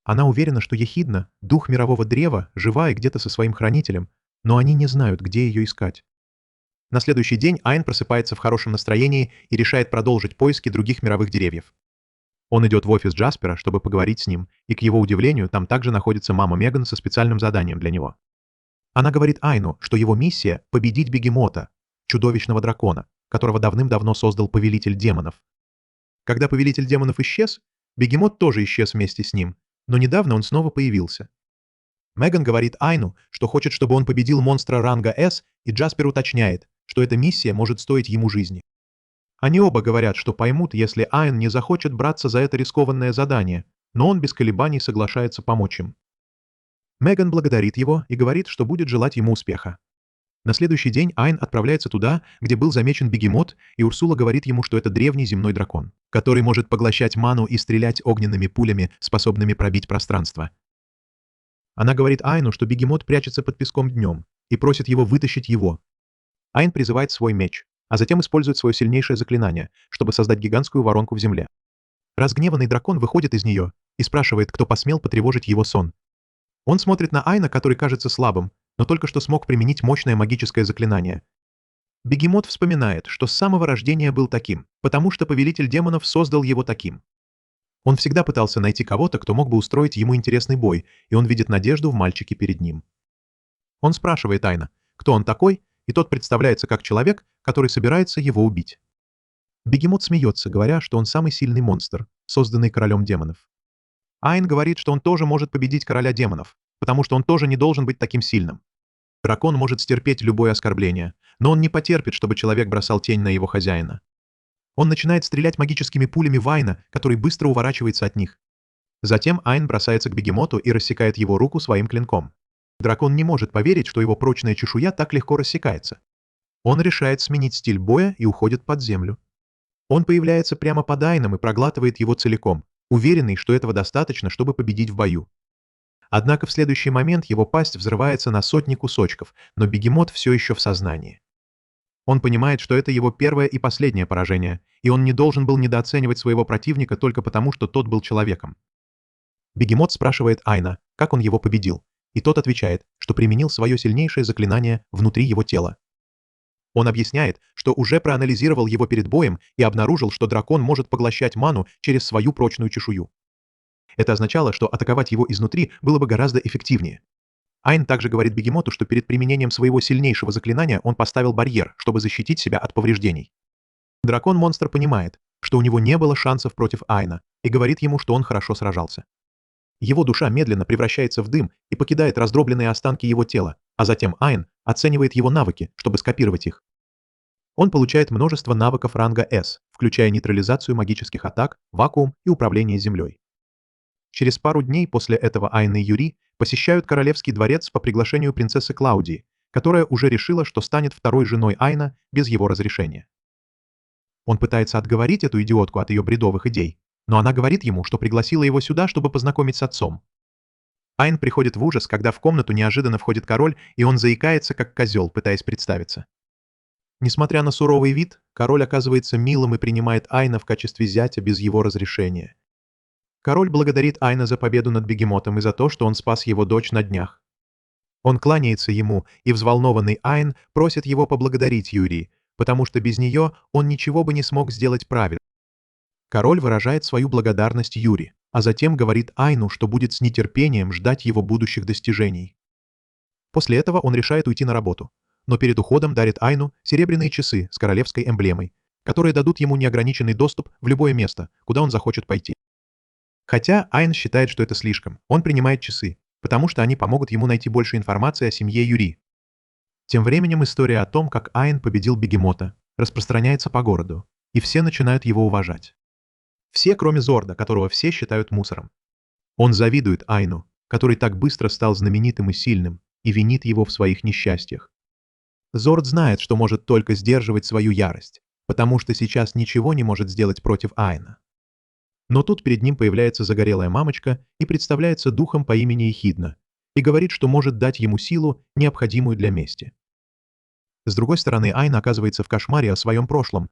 Она уверена, что Ехидна, дух мирового древа, жива и где-то со своим хранителем, но они не знают, где ее искать. На следующий день Айн просыпается в хорошем настроении и решает продолжить поиски других мировых деревьев. Он идет в офис Джаспера, чтобы поговорить с ним, и, к его удивлению, там также находится мама Меган со специальным заданием для него. Она говорит Айну, что его миссия — победить Бегемота, чудовищного дракона, которого давным-давно создал Повелитель Демонов. Когда Повелитель Демонов исчез, Бегемот тоже исчез вместе с ним, но недавно он снова появился. Меган говорит Айну, что хочет, чтобы он победил монстра ранга S, и Джаспер уточняет, что эта миссия может стоить ему жизни. Они оба говорят, что поймут, если Айн не захочет браться за это рискованное задание, но он без колебаний соглашается помочь им. Меган благодарит его и говорит, что будет желать ему успеха. На следующий день Айн отправляется туда, где был замечен Бегемот, и Урсула говорит ему, что это древний земной дракон, который может поглощать ману и стрелять огненными пулями, способными пробить пространство. Она говорит Айну, что Бегемот прячется под песком днем, и просит его вытащить его. Айн призывает свой меч, а затем использует свое сильнейшее заклинание, чтобы создать гигантскую воронку в земле. Разгневанный дракон выходит из нее и спрашивает, кто посмел потревожить его сон. Он смотрит на Айна, который кажется слабым, но только что смог применить мощное магическое заклинание. Бегемот вспоминает, что с самого рождения был таким, потому что Повелитель Демонов создал его таким. Он всегда пытался найти кого-то, кто мог бы устроить ему интересный бой, и он видит надежду в мальчике перед ним. Он спрашивает Айна, кто он такой, и тот представляется как человек, который собирается его убить. Бегемот смеется, говоря, что он самый сильный монстр, созданный королем демонов. Айн говорит, что он тоже может победить короля демонов, потому что он тоже не должен быть таким сильным. Дракон может стерпеть любое оскорбление, но он не потерпит, чтобы человек бросал тень на его хозяина. Он начинает стрелять магическими пулями в Айна, который быстро уворачивается от них. Затем Айн бросается к Бегемоту и рассекает его руку своим клинком. Дракон не может поверить, что его прочная чешуя так легко рассекается. Он решает сменить стиль боя и уходит под землю. Он появляется прямо под Айном и проглатывает его целиком, уверенный, что этого достаточно, чтобы победить в бою. Однако в следующий момент его пасть взрывается на сотни кусочков, но Бегемот все еще в сознании. Он понимает, что это его первое и последнее поражение, и он не должен был недооценивать своего противника только потому, что тот был человеком. Бегемот спрашивает Айна, как он его победил, и тот отвечает, что применил свое сильнейшее заклинание внутри его тела. Он объясняет, что уже проанализировал его перед боем и обнаружил, что дракон может поглощать ману через свою прочную чешую. Это означало, что атаковать его изнутри было бы гораздо эффективнее. Айн также говорит Бегемоту, что перед применением своего сильнейшего заклинания он поставил барьер, чтобы защитить себя от повреждений. Дракон-монстр понимает, что у него не было шансов против Айна, и говорит ему, что он хорошо сражался. Его душа медленно превращается в дым и покидает раздробленные останки его тела, а затем Айн оценивает его навыки, чтобы скопировать их. Он получает множество навыков ранга S, включая нейтрализацию магических атак, вакуум и управление землей. Через пару дней после этого Айн и Юри посещают королевский дворец по приглашению принцессы Клаудии, которая уже решила, что станет второй женой Айна без его разрешения. Он пытается отговорить эту идиотку от ее бредовых идей, но она говорит ему, что пригласила его сюда, чтобы познакомить с отцом. Айн приходит в ужас, когда в комнату неожиданно входит король, и он заикается, как козел, пытаясь представиться. Несмотря на суровый вид, король оказывается милым и принимает Айна в качестве зятя без его разрешения. Король благодарит Айна за победу над Бегемотом и за то, что он спас его дочь на днях. Он кланяется ему, и взволнованный Айн просит его поблагодарить Юри, потому что без нее он ничего бы не смог сделать правильно. Король выражает свою благодарность Юри, а затем говорит Айну, что будет с нетерпением ждать его будущих достижений. После этого он решает уйти на работу, но перед уходом дарит Айну серебряные часы с королевской эмблемой, которые дадут ему неограниченный доступ в любое место, куда он захочет пойти. Хотя Айн считает, что это слишком, он принимает часы, потому что они помогут ему найти больше информации о семье Юри. Тем временем история о том, как Айн победил Бегемота, распространяется по городу, и все начинают его уважать. Все, кроме Зорда, которого все считают мусором. Он завидует Айну, который так быстро стал знаменитым и сильным, и винит его в своих несчастьях. Зорд знает, что может только сдерживать свою ярость, потому что сейчас ничего не может сделать против Айна. Но тут перед ним появляется загорелая мамочка и представляется духом по имени Ехидна, и говорит, что может дать ему силу, необходимую для мести. С другой стороны, Айн оказывается в кошмаре о своем прошлом.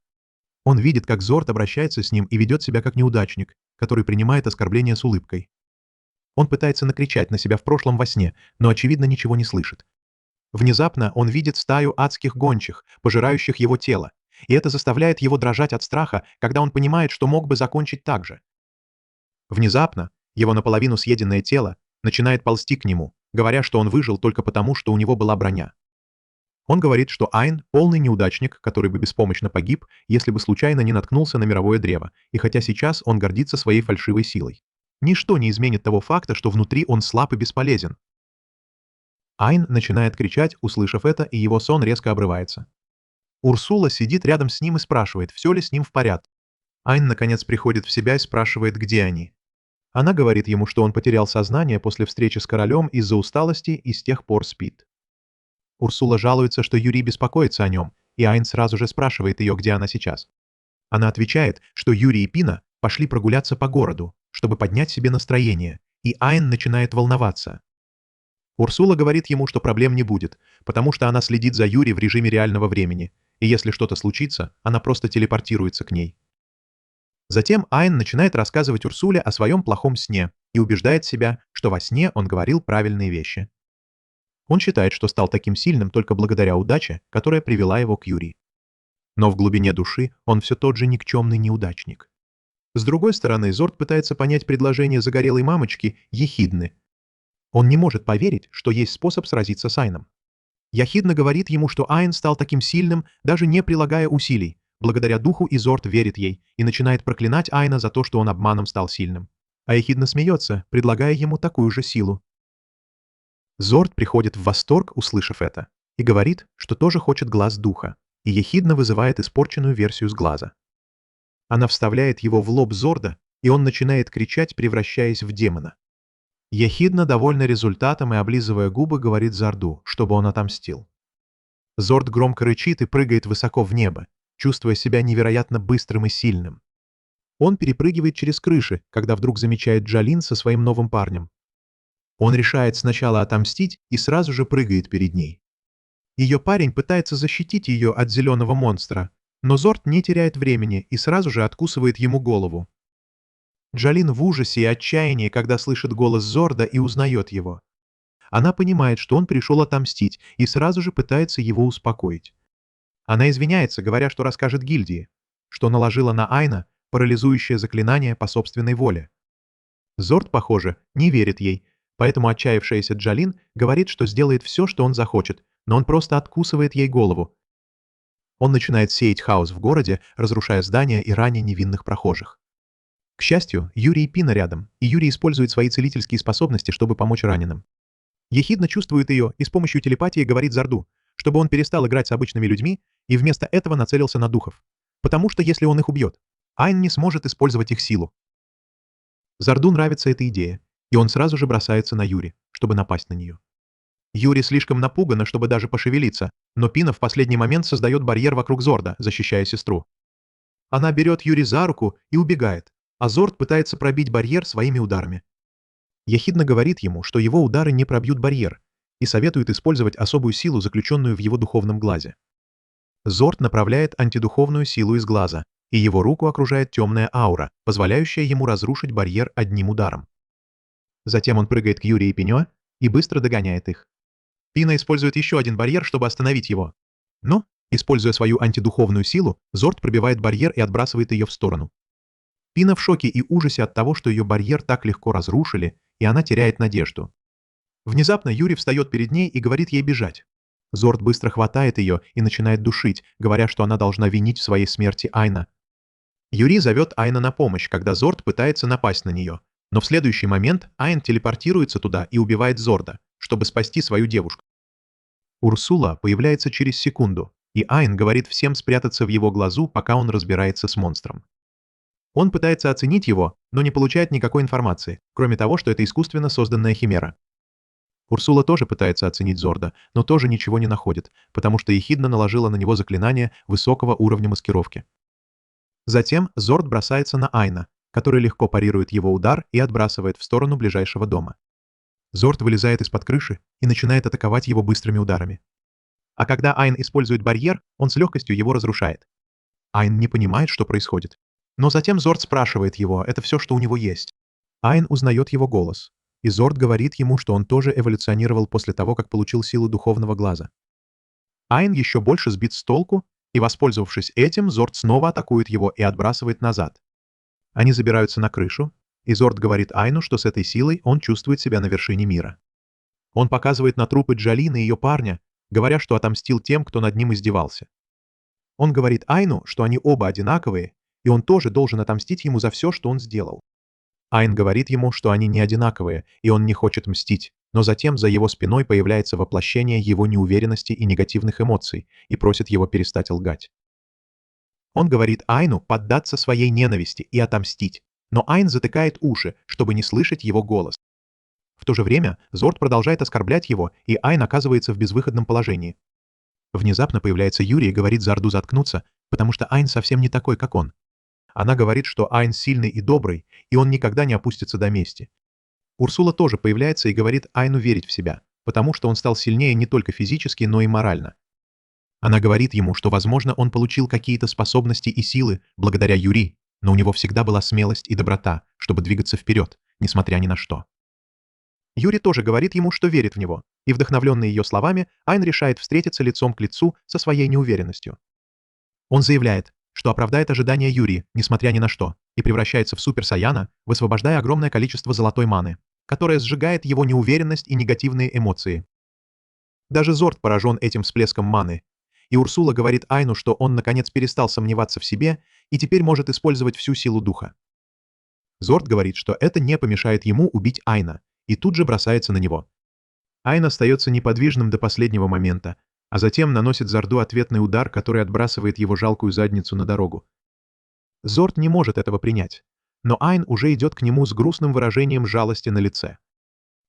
Он видит, как Зорд обращается с ним и ведет себя как неудачник, который принимает оскорбление с улыбкой. Он пытается накричать на себя в прошлом во сне, но, очевидно, ничего не слышит. Внезапно он видит стаю адских гончих, пожирающих его тело, и это заставляет его дрожать от страха, когда он понимает, что мог бы закончить так же. Внезапно его наполовину съеденное тело начинает ползти к нему, говоря, что он выжил только потому, что у него была броня. Он говорит, что Айн – полный неудачник, который бы беспомощно погиб, если бы случайно не наткнулся на мировое древо, и хотя сейчас он гордится своей фальшивой силой. Ничто не изменит того факта, что внутри он слаб и бесполезен. Айн начинает кричать, услышав это, и его сон резко обрывается. Урсула сидит рядом с ним и спрашивает, все ли с ним в порядке. Айн наконец приходит в себя и спрашивает, где они. Она говорит ему, что он потерял сознание после встречи с королем из-за усталости и с тех пор спит. Урсула жалуется, что Юри беспокоится о нем, и Айн сразу же спрашивает ее, где она сейчас. Она отвечает, что Юри и Пина пошли прогуляться по городу, чтобы поднять себе настроение, и Айн начинает волноваться. Урсула говорит ему, что проблем не будет, потому что она следит за Юри в режиме реального времени, и если что-то случится, она просто телепортируется к ней. Затем Айн начинает рассказывать Урсуле о своем плохом сне и убеждает себя, что во сне он говорил правильные вещи. Он считает, что стал таким сильным только благодаря удаче, которая привела его к Юри. Но в глубине души он все тот же никчемный неудачник. С другой стороны, Зорд пытается понять предложение загорелой мамочки Ехидны. Он не может поверить, что есть способ сразиться с Айном. Ехидна говорит ему, что Айн стал таким сильным, даже не прилагая усилий, благодаря духу, и Зорд верит ей и начинает проклинать Айна за то, что он обманом стал сильным. А Ехидна смеется, предлагая ему такую же силу. Зорд приходит в восторг, услышав это, и говорит, что тоже хочет глаз духа, и Ехидна вызывает испорченную версию с глаза. Она вставляет его в лоб Зорда, и он начинает кричать, превращаясь в демона. Ехидна, довольна результатом и облизывая губы, говорит Зорду, чтобы он отомстил. Зорд громко рычит и прыгает высоко в небо, чувствуя себя невероятно быстрым и сильным. Он перепрыгивает через крыши, когда вдруг замечает Джалин со своим новым парнем. Он решает сначала отомстить и сразу же прыгает перед ней. Ее парень пытается защитить ее от зеленого монстра, но Зорд не теряет времени и сразу же откусывает ему голову. Джалин в ужасе и отчаянии, когда слышит голос Зорда и узнает его. Она понимает, что он пришел отомстить, и сразу же пытается его успокоить. Она извиняется, говоря, что расскажет гильдии, что наложила на Айна парализующее заклинание по собственной воле. Зорд, похоже, не верит ей, поэтому отчаявшаяся Джалин говорит, что сделает все, что он захочет, но он просто откусывает ей голову. Он начинает сеять хаос в городе, разрушая здания и раня невинных прохожих. К счастью, Юри и Пина рядом, и Юри использует свои целительские способности, чтобы помочь раненым. Ехидна чувствует ее и с помощью телепатии говорит Зорду, чтобы он перестал играть с обычными людьми и вместо этого нацелился на духов. Потому что если он их убьет, Айн не сможет использовать их силу. Зорду нравится эта идея, и он сразу же бросается на Юри, чтобы напасть на нее. Юри слишком напугана, чтобы даже пошевелиться, но Пина в последний момент создает барьер вокруг Зорда, защищая сестру. Она берет Юри за руку и убегает, а Зорд пытается пробить барьер своими ударами. Ехидна говорит ему, что его удары не пробьют барьер, и советует использовать особую силу, заключенную в его духовном глазе. Зорд направляет антидуховную силу из глаза, и его руку окружает темная аура, позволяющая ему разрушить барьер одним ударом. Затем он прыгает к Юри и Пинё и быстро догоняет их. Пина использует еще один барьер, чтобы остановить его. Но Используя свою антидуховную силу, Зорд пробивает барьер и отбрасывает ее в сторону. Пина в шоке и ужасе от того, что ее барьер так легко разрушили, и она теряет надежду. Внезапно Юри встает перед ней и говорит ей бежать. Зорд быстро хватает ее и начинает душить, говоря, что она должна винить в своей смерти Айна. Юри зовет Айна на помощь, когда Зорд пытается напасть на нее. Но в следующий момент Айн телепортируется туда и убивает Зорда, чтобы спасти свою девушку. Урсула появляется через секунду, и Айн говорит всем спрятаться в его глазу, пока он разбирается с монстром. Он пытается оценить его, но не получает никакой информации, кроме того, что это искусственно созданная химера. Урсула тоже пытается оценить Зорда, но тоже ничего не находит, потому что ехидно наложила на него заклинание высокого уровня маскировки. Затем Зорд бросается на Айна, который легко парирует его удар и отбрасывает в сторону ближайшего дома. Зорд вылезает из-под крыши и начинает атаковать его быстрыми ударами. А когда Айн использует барьер, он с легкостью его разрушает. Айн не понимает, что происходит. Но затем Зорд спрашивает его, это все, что у него есть. Айн узнает его голос. И Зорд говорит ему, что он тоже эволюционировал после того, как получил силу духовного глаза. Айн еще больше сбит с толку, и, воспользовавшись этим, Зорд снова атакует его и отбрасывает назад. Они забираются на крышу, и Зорд говорит Айну, что с этой силой он чувствует себя на вершине мира. Он показывает на трупы Джалины и ее парня, говоря, что отомстил тем, кто над ним издевался. Он говорит Айну, что они оба одинаковые, и он тоже должен отомстить ему за все, что он сделал. Айн говорит ему, что они не одинаковые, и он не хочет мстить, но затем за его спиной появляется воплощение его неуверенности и негативных эмоций и просит его перестать лгать. Он говорит Айну поддаться своей ненависти и отомстить, но Айн затыкает уши, чтобы не слышать его голос. В то же время Зорд продолжает оскорблять его, и Айн оказывается в безвыходном положении. Внезапно появляется Юри и говорит Зорду заткнуться, потому что Айн совсем не такой, как он. Она говорит, что Айн сильный и добрый, и он никогда не опустится до мести. Урсула тоже появляется и говорит Айну верить в себя, потому что он стал сильнее не только физически, но и морально. Она говорит ему, что, возможно, он получил какие-то способности и силы благодаря Юри, но у него всегда была смелость и доброта, чтобы двигаться вперед, несмотря ни на что. Юри тоже говорит ему, что верит в него, и, вдохновленный ее словами, Айн решает встретиться лицом к лицу со своей неуверенностью. Он заявляет, что оправдает ожидания Юри, несмотря ни на что, и превращается в Супер Саяна, высвобождая огромное количество золотой маны, которая сжигает его неуверенность и негативные эмоции. Даже Зорд поражен этим всплеском маны, и Урсула говорит Айну, что он наконец перестал сомневаться в себе и теперь может использовать всю силу духа. Зорд говорит, что это не помешает ему убить Айна, и тут же бросается на него. Айн остается неподвижным до последнего момента, а затем наносит Зорду ответный удар, который отбрасывает его жалкую задницу на дорогу. Зорд не может этого принять, но Айн уже идет к нему с грустным выражением жалости на лице.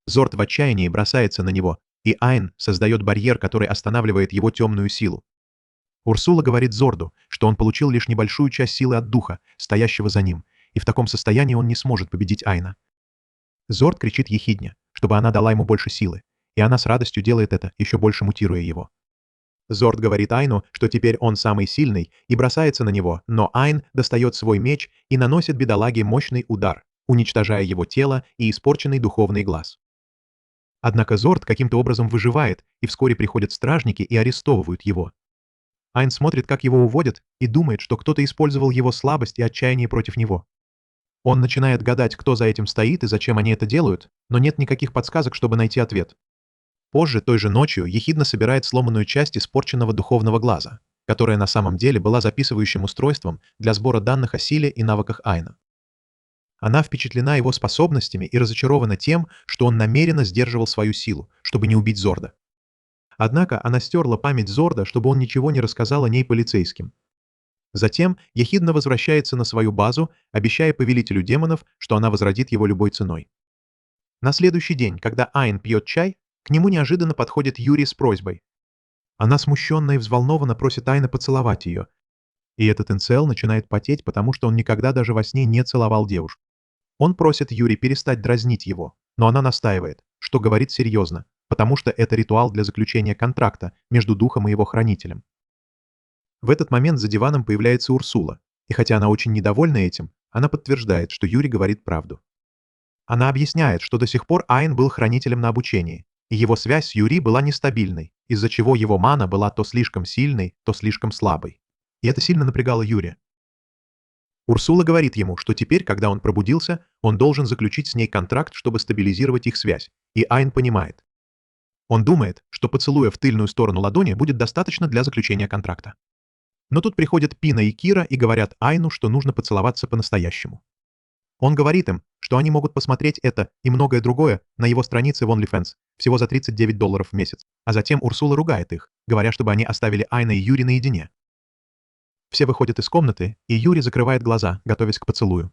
Зорд в отчаянии бросается на него, и Айн создает барьер, который останавливает его темную силу. Урсула говорит Зорду, что он получил лишь небольшую часть силы от духа, стоящего за ним, и в таком состоянии он не сможет победить Айна. Зорд кричит ехидне, чтобы она дала ему больше силы, и она с радостью делает это, еще больше мутируя его. Зорд говорит Айну, что теперь он самый сильный, и бросается на него, но Айн достает свой меч и наносит бедолаге мощный удар, уничтожая его тело и испорченный духовный глаз. Однако Зорд каким-то образом выживает, и вскоре приходят стражники и арестовывают его. Айн смотрит, как его уводят, и думает, что кто-то использовал его слабость и отчаяние против него. Он начинает гадать, кто за этим стоит и зачем они это делают, но нет никаких подсказок, чтобы найти ответ. Позже, той же ночью, ехидно собирает сломанную часть испорченного духовного глаза, которая на самом деле была записывающим устройством для сбора данных о силе и навыках Айна. Она впечатлена его способностями и разочарована тем, что он намеренно сдерживал свою силу, чтобы не убить Зорда. Однако она стерла память Зорда, чтобы он ничего не рассказал о ней полицейским. Затем ехидно возвращается на свою базу, обещая повелителю демонов, что она возродит его любой ценой. На следующий день, когда Айн пьет чай, к нему неожиданно подходит Юри с просьбой. Она смущенно и взволнованно просит Айна поцеловать ее. И этот инцел начинает потеть, потому что он никогда даже во сне не целовал девушку. Он просит Юри перестать дразнить его, но она настаивает, что говорит серьезно, потому что это ритуал для заключения контракта между духом и его хранителем. В этот момент за диваном появляется Урсула, и хотя она очень недовольна этим, она подтверждает, что Юри говорит правду. Она объясняет, что до сих пор Айн был хранителем на обучении, и его связь с Юри была нестабильной, из-за чего его мана была то слишком сильной, то слишком слабой. И это сильно напрягало Юри. Урсула говорит ему, что теперь, когда он пробудился, он должен заключить с ней контракт, чтобы стабилизировать их связь, и Айн понимает. Он думает, что поцелуя в тыльную сторону ладони будет достаточно для заключения контракта. Но тут приходят Пина и Кира и говорят Айну, что нужно поцеловаться по-настоящему. Он говорит им, что они могут посмотреть это и многое другое на его странице в OnlyFans, всего за $39 в месяц, а затем Урсула ругает их, говоря, чтобы они оставили Айна и Юри наедине. Все выходят из комнаты, и Юри закрывает глаза, готовясь к поцелую.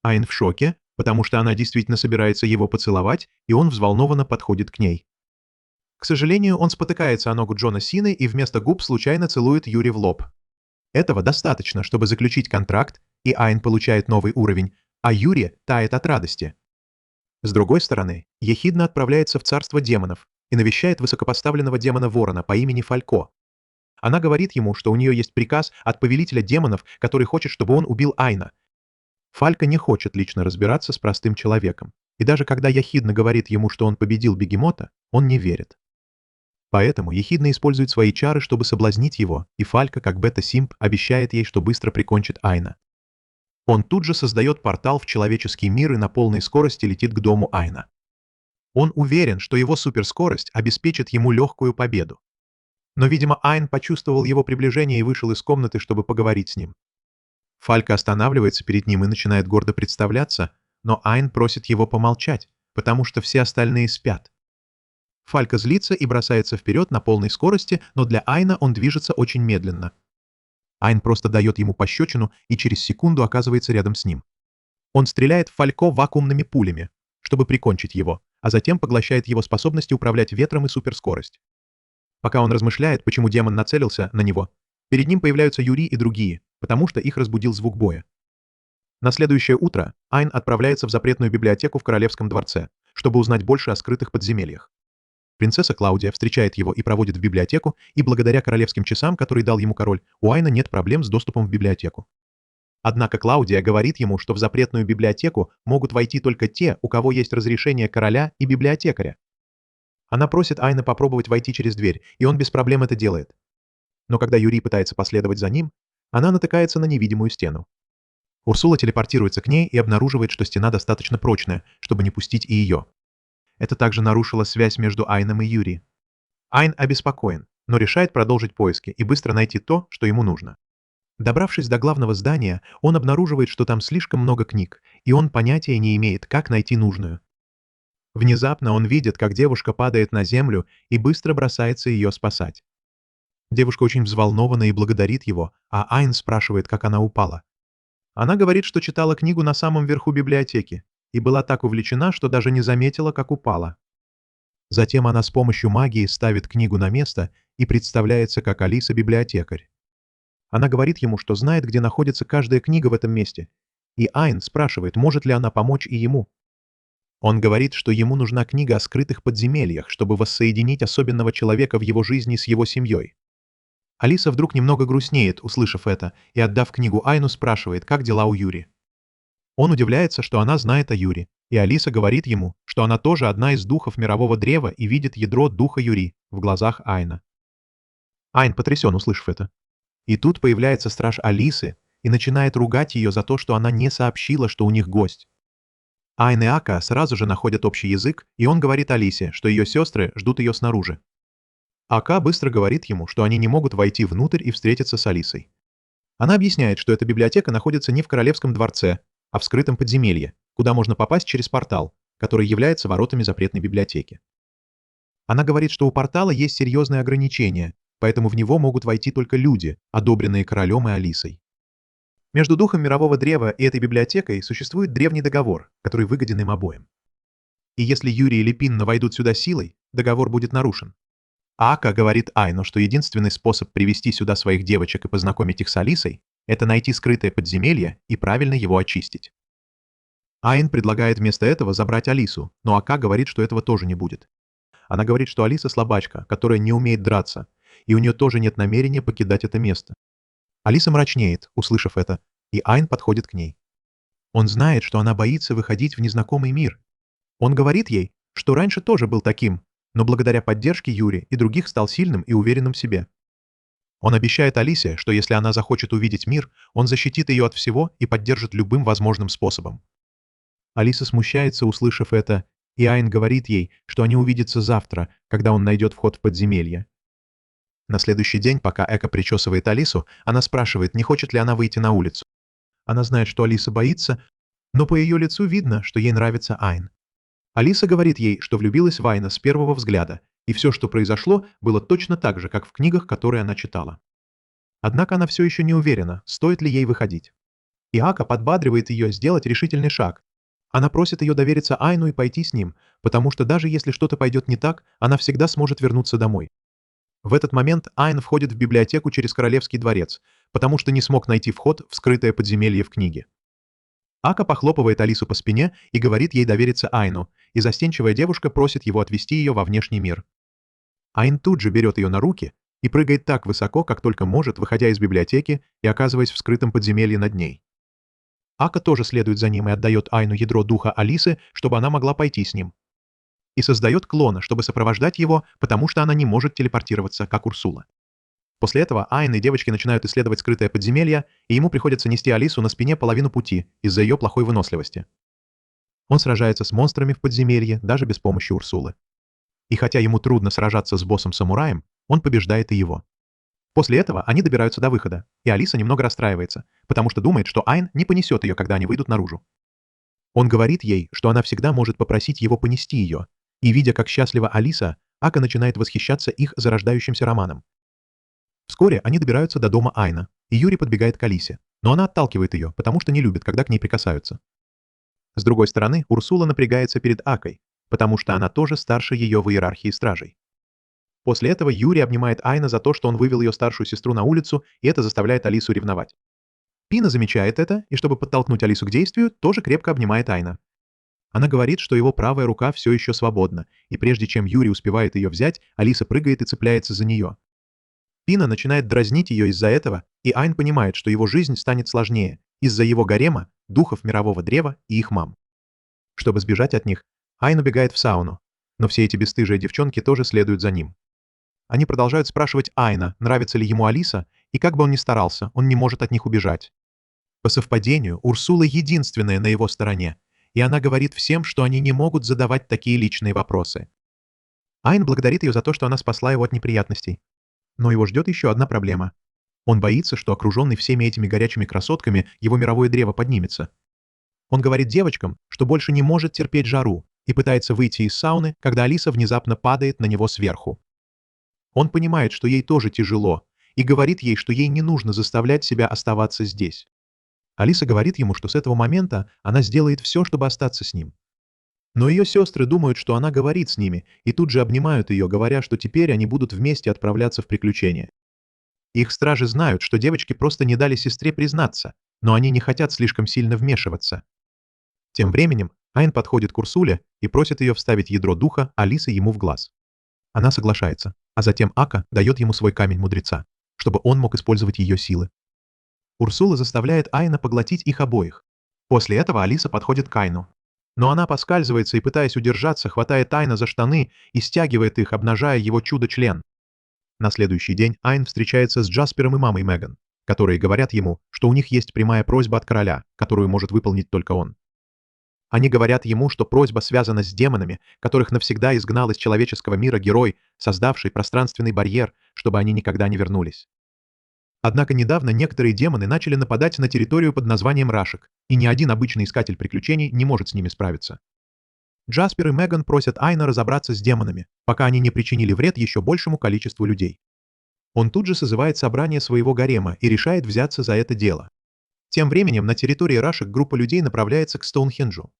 Айн в шоке, потому что она действительно собирается его поцеловать, и он взволнованно подходит к ней. К сожалению, он спотыкается о ногу Джона Сины и вместо губ случайно целует Юри в лоб. Этого достаточно, чтобы заключить контракт, и Айн получает новый уровень, а Юри тает от радости. С другой стороны, Ехидна отправляется в царство демонов и навещает высокопоставленного демона Ворона по имени Фалько. Она говорит ему, что у нее есть приказ от повелителя демонов, который хочет, чтобы он убил Айна. Фалька не хочет лично разбираться с простым человеком, и даже когда Ехидна говорит ему, что он победил бегемота, он не верит. Поэтому Ехидна использует свои чары, чтобы соблазнить его, и Фалька, как бета-симп, обещает ей, что быстро прикончит Айна. Он тут же создает портал в человеческий мир и на полной скорости летит к дому Айна. Он уверен, что его суперскорость обеспечит ему легкую победу. Но, видимо, Айн почувствовал его приближение и вышел из комнаты, чтобы поговорить с ним. Фалька останавливается перед ним и начинает гордо представляться, но Айн просит его помолчать, потому что все остальные спят. Фалька злится и бросается вперед на полной скорости, но для Айна он движется очень медленно. Айн просто дает ему пощечину и через секунду оказывается рядом с ним. Он стреляет в Фалько вакуумными пулями, чтобы прикончить его, а затем поглощает его способности управлять ветром и суперскорость. Пока он размышляет, почему демон нацелился на него, перед ним появляются Юри и другие, потому что их разбудил звук боя. На следующее утро Айн отправляется в запретную библиотеку в Королевском дворце, чтобы узнать больше о скрытых подземельях. Принцесса Клаудия встречает его и проводит в библиотеку, и благодаря королевским часам, которые дал ему король, у Айна нет проблем с доступом в библиотеку. Однако Клаудия говорит ему, что в запретную библиотеку могут войти только те, у кого есть разрешение короля и библиотекаря. Она просит Айна попробовать войти через дверь, и он без проблем это делает. Но когда Юри пытается последовать за ним, она натыкается на невидимую стену. Урсула телепортируется к ней и обнаруживает, что стена достаточно прочная, чтобы не пустить и ее. Это также нарушило связь между Айном и Юри. Айн обеспокоен, но решает продолжить поиски и быстро найти то, что ему нужно. Добравшись до главного здания, он обнаруживает, что там слишком много книг, и он понятия не имеет, как найти нужную. Внезапно он видит, как девушка падает на землю и быстро бросается ее спасать. Девушка очень взволнована и благодарит его, а Айн спрашивает, как она упала. Она говорит, что читала книгу на самом верху библиотеки и была так увлечена, что даже не заметила, как упала. Затем она с помощью магии ставит книгу на место и представляется как Алиса-библиотекарь. Она говорит ему, что знает, где находится каждая книга в этом месте, и Айн спрашивает, может ли она помочь и ему. Он говорит, что ему нужна книга о скрытых подземельях, чтобы воссоединить особенного человека в его жизни с его семьей. Алиса вдруг немного грустнеет, услышав это, и, отдав книгу Айну, спрашивает, как дела у Юри. Он удивляется, что она знает о Юри, и Алиса говорит ему, что она тоже одна из духов мирового древа и видит ядро духа Юри в глазах Айна. Айн потрясен, услышав это. И тут появляется страж Алисы и начинает ругать ее за то, что она не сообщила, что у них гость. Айн и Ака сразу же находят общий язык, и он говорит Алисе, что ее сестры ждут ее снаружи. Ака быстро говорит ему, что они не могут войти внутрь и встретиться с Алисой. Она объясняет, что эта библиотека находится не в Королевском дворце, а в скрытом подземелье, куда можно попасть через портал, который является воротами запретной библиотеки. Она говорит, что у портала есть серьезные ограничения, поэтому в него могут войти только люди, одобренные королем и Алисой. Между духом мирового древа и этой библиотекой существует древний договор, который выгоден им обоим. И если Юрий или Пинна войдут сюда силой, договор будет нарушен. Ака говорит Айну, что единственный способ привести сюда своих девочек и познакомить их с Алисой — это найти скрытое подземелье и правильно его очистить. Айн предлагает вместо этого забрать Алису, но Ака говорит, что этого тоже не будет. Она говорит, что Алиса слабачка, которая не умеет драться, и у нее тоже нет намерения покидать это место. Алиса мрачнеет, услышав это, и Айн подходит к ней. Он знает, что она боится выходить в незнакомый мир. Он говорит ей, что раньше тоже был таким, но благодаря поддержке Юри и других стал сильным и уверенным в себе. Он обещает Алисе, что если она захочет увидеть мир, он защитит ее от всего и поддержит любым возможным способом. Алиса смущается, услышав это, и Айн говорит ей, что они увидятся завтра, когда он найдет вход в подземелье. На следующий день, пока Эко причесывает Алису, она спрашивает, не хочет ли она выйти на улицу. Она знает, что Алиса боится, но по ее лицу видно, что ей нравится Айн. Алиса говорит ей, что влюбилась в Айна с первого взгляда, и все, что произошло, было точно так же, как в книгах, которые она читала. Однако она все еще не уверена, стоит ли ей выходить. И Ака подбадривает ее сделать решительный шаг. Она просит ее довериться Айну и пойти с ним, потому что даже если что-то пойдет не так, она всегда сможет вернуться домой. В этот момент Айн входит в библиотеку через Королевский дворец, потому что не смог найти вход в скрытое подземелье в книге. Ака похлопывает Алису по спине и говорит ей довериться Айну, и застенчивая девушка просит его отвести ее во внешний мир. Айн тут же берет ее на руки и прыгает так высоко, как только может, выходя из библиотеки и оказываясь в скрытом подземелье над ней. Ака тоже следует за ним и отдает Айну ядро духа Алисы, чтобы она могла пойти с ним. И создает клона, чтобы сопровождать его, потому что она не может телепортироваться, как Урсула. После этого Айн и девочки начинают исследовать скрытое подземелье, и ему приходится нести Алису на спине половину пути из-за ее плохой выносливости. Он сражается с монстрами в подземелье даже без помощи Урсулы. И хотя ему трудно сражаться с боссом-самураем, он побеждает и его. После этого они добираются до выхода, и Алиса немного расстраивается, потому что думает, что Айн не понесет ее, когда они выйдут наружу. Он говорит ей, что она всегда может попросить его понести ее, и, видя, как счастлива Алиса, Ака начинает восхищаться их зарождающимся романом. Вскоре они добираются до дома Айна, и Юри подбегает к Алисе, но она отталкивает ее, потому что не любит, когда к ней прикасаются. С другой стороны, Урсула напрягается перед Акой, потому что она тоже старше ее в иерархии стражей. После этого Юри обнимает Айна за то, что он вывел ее старшую сестру на улицу, и это заставляет Алису ревновать. Пина замечает это, и чтобы подтолкнуть Алису к действию, тоже крепко обнимает Айна. Она говорит, что его правая рука все еще свободна, и прежде чем Юри успевает ее взять, Алиса прыгает и цепляется за нее. Пина начинает дразнить ее из-за этого, и Айн понимает, что его жизнь станет сложнее из-за его гарема, духов мирового древа и их мам. Чтобы сбежать от них, Айн убегает в сауну, но все эти бесстыжие девчонки тоже следуют за ним. Они продолжают спрашивать Айна, нравится ли ему Алиса, и как бы он ни старался, он не может от них убежать. По совпадению, Урсула единственная на его стороне, и она говорит всем, что они не могут задавать такие личные вопросы. Айн благодарит ее за то, что она спасла его от неприятностей. Но его ждет еще одна проблема. Он боится, что окруженный всеми этими горячими красотками его мировое древо поднимется. Он говорит девочкам, что больше не может терпеть жару, и пытается выйти из сауны, когда Алиса внезапно падает на него сверху. Он понимает, что ей тоже тяжело, и говорит ей, что ей не нужно заставлять себя оставаться здесь. Алиса говорит ему, что с этого момента она сделает все, чтобы остаться с ним. Но ее сестры думают, что она говорит с ними, и тут же обнимают ее, говоря, что теперь они будут вместе отправляться в приключения. Их стражи знают, что девочки просто не дали сестре признаться, но они не хотят слишком сильно вмешиваться. Тем временем Айн подходит к Урсуле и просит ее вставить ядро духа Алисы ему в глаз. Она соглашается, а затем Ака дает ему свой камень мудреца, чтобы он мог использовать ее силы. Урсула заставляет Айна поглотить их обоих. После этого Алиса подходит к Айну. Но она поскальзывается и, пытаясь удержаться, хватает Айна за штаны и стягивает их, обнажая его чудо-член. На следующий день Айн встречается с Джаспером и мамой Меган, которые говорят ему, что у них есть прямая просьба от короля, которую может выполнить только он. Они говорят ему, что просьба связана с демонами, которых навсегда изгнал из человеческого мира герой, создавший пространственный барьер, чтобы они никогда не вернулись. Однако недавно некоторые демоны начали нападать на территорию под названием Рашек, и ни один обычный искатель приключений не может с ними справиться. Джаспер и Меган просят Айна разобраться с демонами, пока они не причинили вред еще большему количеству людей. Он тут же созывает собрание своего гарема и решает взяться за это дело. Тем временем на территории Рашек группа людей направляется к Стоунхенджу.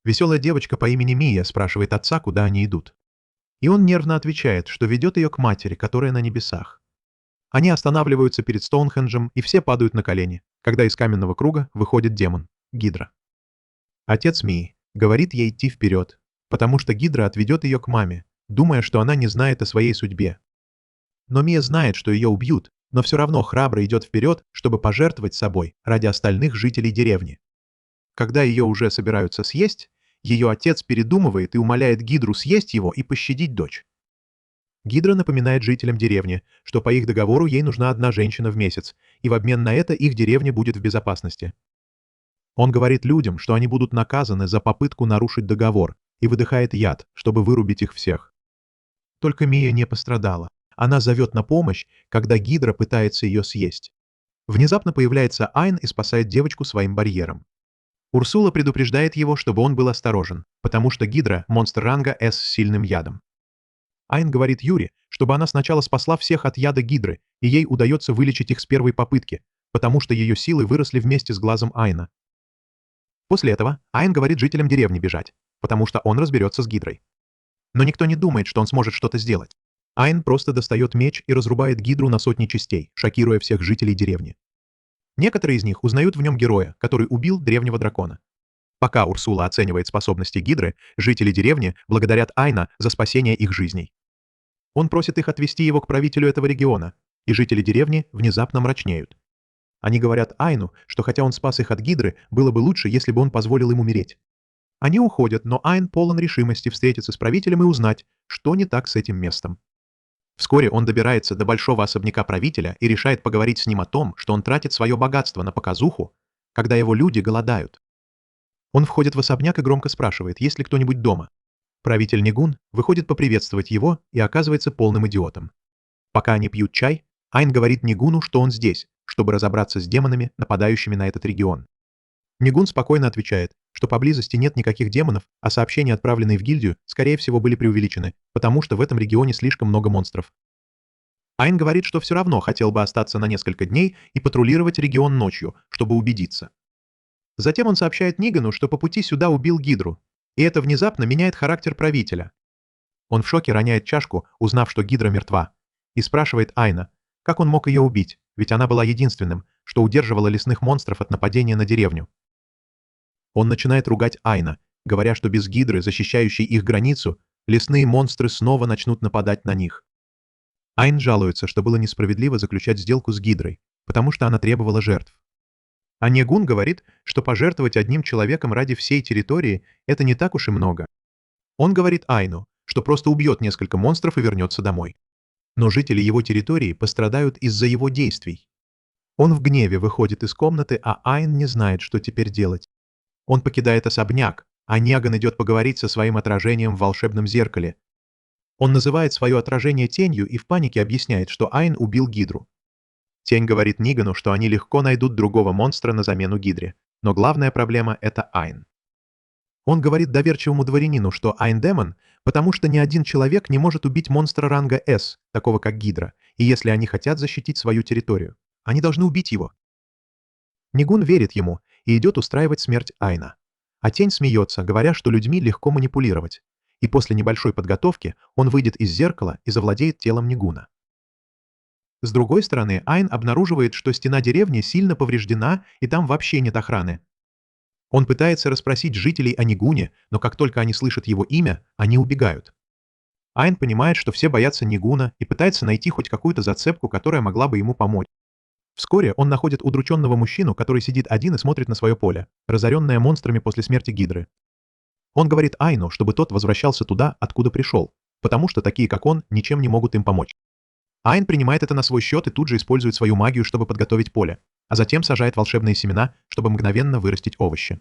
Веселая девочка по имени Мия спрашивает отца, куда они идут. И он нервно отвечает, что ведет ее к матери, которая на небесах. Они останавливаются перед Стоунхенджем, и все падают на колени, когда из каменного круга выходит демон — Гидра. Отец Мии говорит ей идти вперед, потому что Гидра отведет ее к маме, думая, что она не знает о своей судьбе. Но Мия знает, что ее убьют, но все равно храбро идет вперед, чтобы пожертвовать собой ради остальных жителей деревни. Когда ее уже собираются съесть, ее отец передумывает и умоляет Гидру съесть его и пощадить дочь, Гидра напоминает жителям деревни, что по их договору ей нужна одна женщина в месяц, и в обмен на это их деревня будет в безопасности. Он говорит людям, что они будут наказаны за попытку нарушить договор, и выдыхает яд, чтобы вырубить их всех. Только Мия не пострадала. Она зовет на помощь, когда Гидра пытается ее съесть. Внезапно появляется Айн и спасает девочку своим барьером. Урсула предупреждает его, чтобы он был осторожен, потому что Гидра – монстр ранга С с сильным ядом. Айн говорит Юре, чтобы она сначала спасла всех от яда Гидры, и ей удается вылечить их с первой попытки, потому что ее силы выросли вместе с глазом Айна. После этого Айн говорит жителям деревни бежать, потому что он разберется с Гидрой. Но никто не думает, что он сможет что-то сделать. Айн просто достает меч и разрубает Гидру на сотни частей, шокируя всех жителей деревни. Некоторые из них узнают в нем героя, который убил древнего дракона. Пока Урсула оценивает способности Гидры, жители деревни благодарят Айна за спасение их жизней. Он просит их отвести его к правителю этого региона, и жители деревни внезапно мрачнеют. Они говорят Айну, что хотя он спас их от Гидры, было бы лучше, если бы он позволил им умереть. Они уходят, но Айн полон решимости встретиться с правителем и узнать, что не так с этим местом. Вскоре он добирается до большого особняка правителя и решает поговорить с ним о том, что он тратит свое богатство на показуху, когда его люди голодают. Он входит в особняк и громко спрашивает, есть ли кто-нибудь дома. Правитель Нигун выходит поприветствовать его и оказывается полным идиотом. Пока они пьют чай, Айн говорит Нигуну, что он здесь, чтобы разобраться с демонами, нападающими на этот регион. Нигун спокойно отвечает, что поблизости нет никаких демонов, а сообщения, отправленные в гильдию, скорее всего были преувеличены, потому что в этом регионе слишком много монстров. Айн говорит, что все равно хотел бы остаться на несколько дней и патрулировать регион ночью, чтобы убедиться. Затем он сообщает Нигану, что по пути сюда убил Гидру, и это внезапно меняет характер правителя. Он в шоке роняет чашку, узнав, что Гидра мертва, и спрашивает Айна, как он мог ее убить, ведь она была единственным, что удерживала лесных монстров от нападения на деревню. Он начинает ругать Айна, говоря, что без Гидры, защищающей их границу, лесные монстры снова начнут нападать на них. Айн жалуется, что было несправедливо заключать сделку с Гидрой, потому что она требовала жертв. А Нигун говорит, что пожертвовать одним человеком ради всей территории – это не так уж и много. Он говорит Айну, что просто убьет несколько монстров и вернется домой. Но жители его территории пострадают из-за его действий. Он в гневе выходит из комнаты, а Айн не знает, что теперь делать. Он покидает особняк, а Неган идет поговорить со своим отражением в волшебном зеркале. Он называет свое отражение тенью и в панике объясняет, что Айн убил Гидру. Тень говорит Нигану, что они легко найдут другого монстра на замену Гидре, но главная проблема — это Айн. Он говорит доверчивому дворянину, что Айн демон, потому что ни один человек не может убить монстра ранга С, такого как Гидра, и если они хотят защитить свою территорию, они должны убить его. Нигун верит ему и идет устраивать смерть Айна. А Тень смеется, говоря, что людьми легко манипулировать, и после небольшой подготовки он выйдет из зеркала и завладеет телом Нигуна. С другой стороны, Айн обнаруживает, что стена деревни сильно повреждена и там вообще нет охраны. Он пытается расспросить жителей о Нигуне, но как только они слышат его имя, они убегают. Айн понимает, что все боятся Нигуна и пытается найти хоть какую-то зацепку, которая могла бы ему помочь. Вскоре он находит удрученного мужчину, который сидит один и смотрит на свое поле, разоренное монстрами после смерти Гидры. Он говорит Айну, чтобы тот возвращался туда, откуда пришел, потому что такие, как он, ничем не могут им помочь. Айн принимает это на свой счет и тут же использует свою магию, чтобы подготовить поле, а затем сажает волшебные семена, чтобы мгновенно вырастить овощи.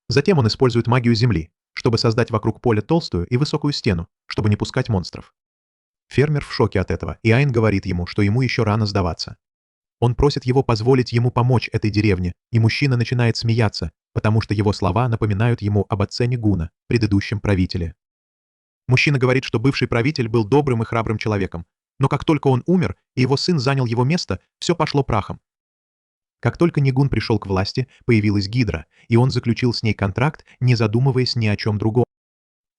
Затем он использует магию земли, чтобы создать вокруг поля толстую и высокую стену, чтобы не пускать монстров. Фермер в шоке от этого, и Айн говорит ему, что ему еще рано сдаваться. Он просит его позволить ему помочь этой деревне, и мужчина начинает смеяться, потому что его слова напоминают ему об отце Нигуна, предыдущем правителе. Мужчина говорит, что бывший правитель был добрым и храбрым человеком, но как только он умер, и его сын занял его место, все пошло прахом. Как только Нигун пришел к власти, появилась Гидра, и он заключил с ней контракт, не задумываясь ни о чем другом.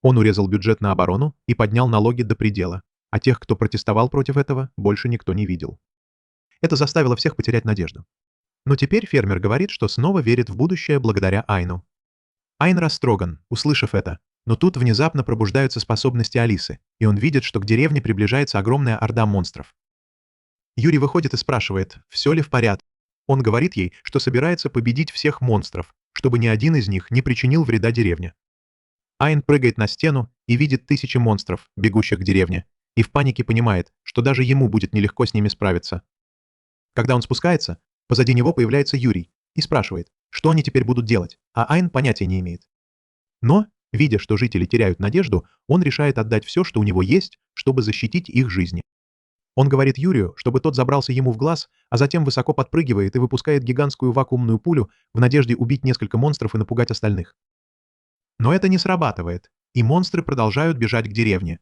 Он урезал бюджет на оборону и поднял налоги до предела, а тех, кто протестовал против этого, больше никто не видел. Это заставило всех потерять надежду. Но теперь фермер говорит, что снова верит в будущее благодаря Айну. Айн растроган, услышав это, но тут внезапно пробуждаются способности Алисы, и он видит, что к деревне приближается огромная орда монстров. Юрий выходит и спрашивает, все ли в порядке. Он говорит ей, что собирается победить всех монстров, чтобы ни один из них не причинил вреда деревне. Айн прыгает на стену и видит тысячи монстров, бегущих к деревне, и в панике понимает, что даже ему будет нелегко с ними справиться. Когда он спускается, позади него появляется Юрий и спрашивает, что они теперь будут делать, а Айн понятия не имеет. Но, видя, что жители теряют надежду, он решает отдать все, что у него есть, чтобы защитить их жизни. Он говорит Юрию, чтобы тот забрался ему в глаз, а затем высоко подпрыгивает и выпускает гигантскую вакуумную пулю в надежде убить несколько монстров и напугать остальных. Но это не срабатывает, и монстры продолжают бежать к деревне.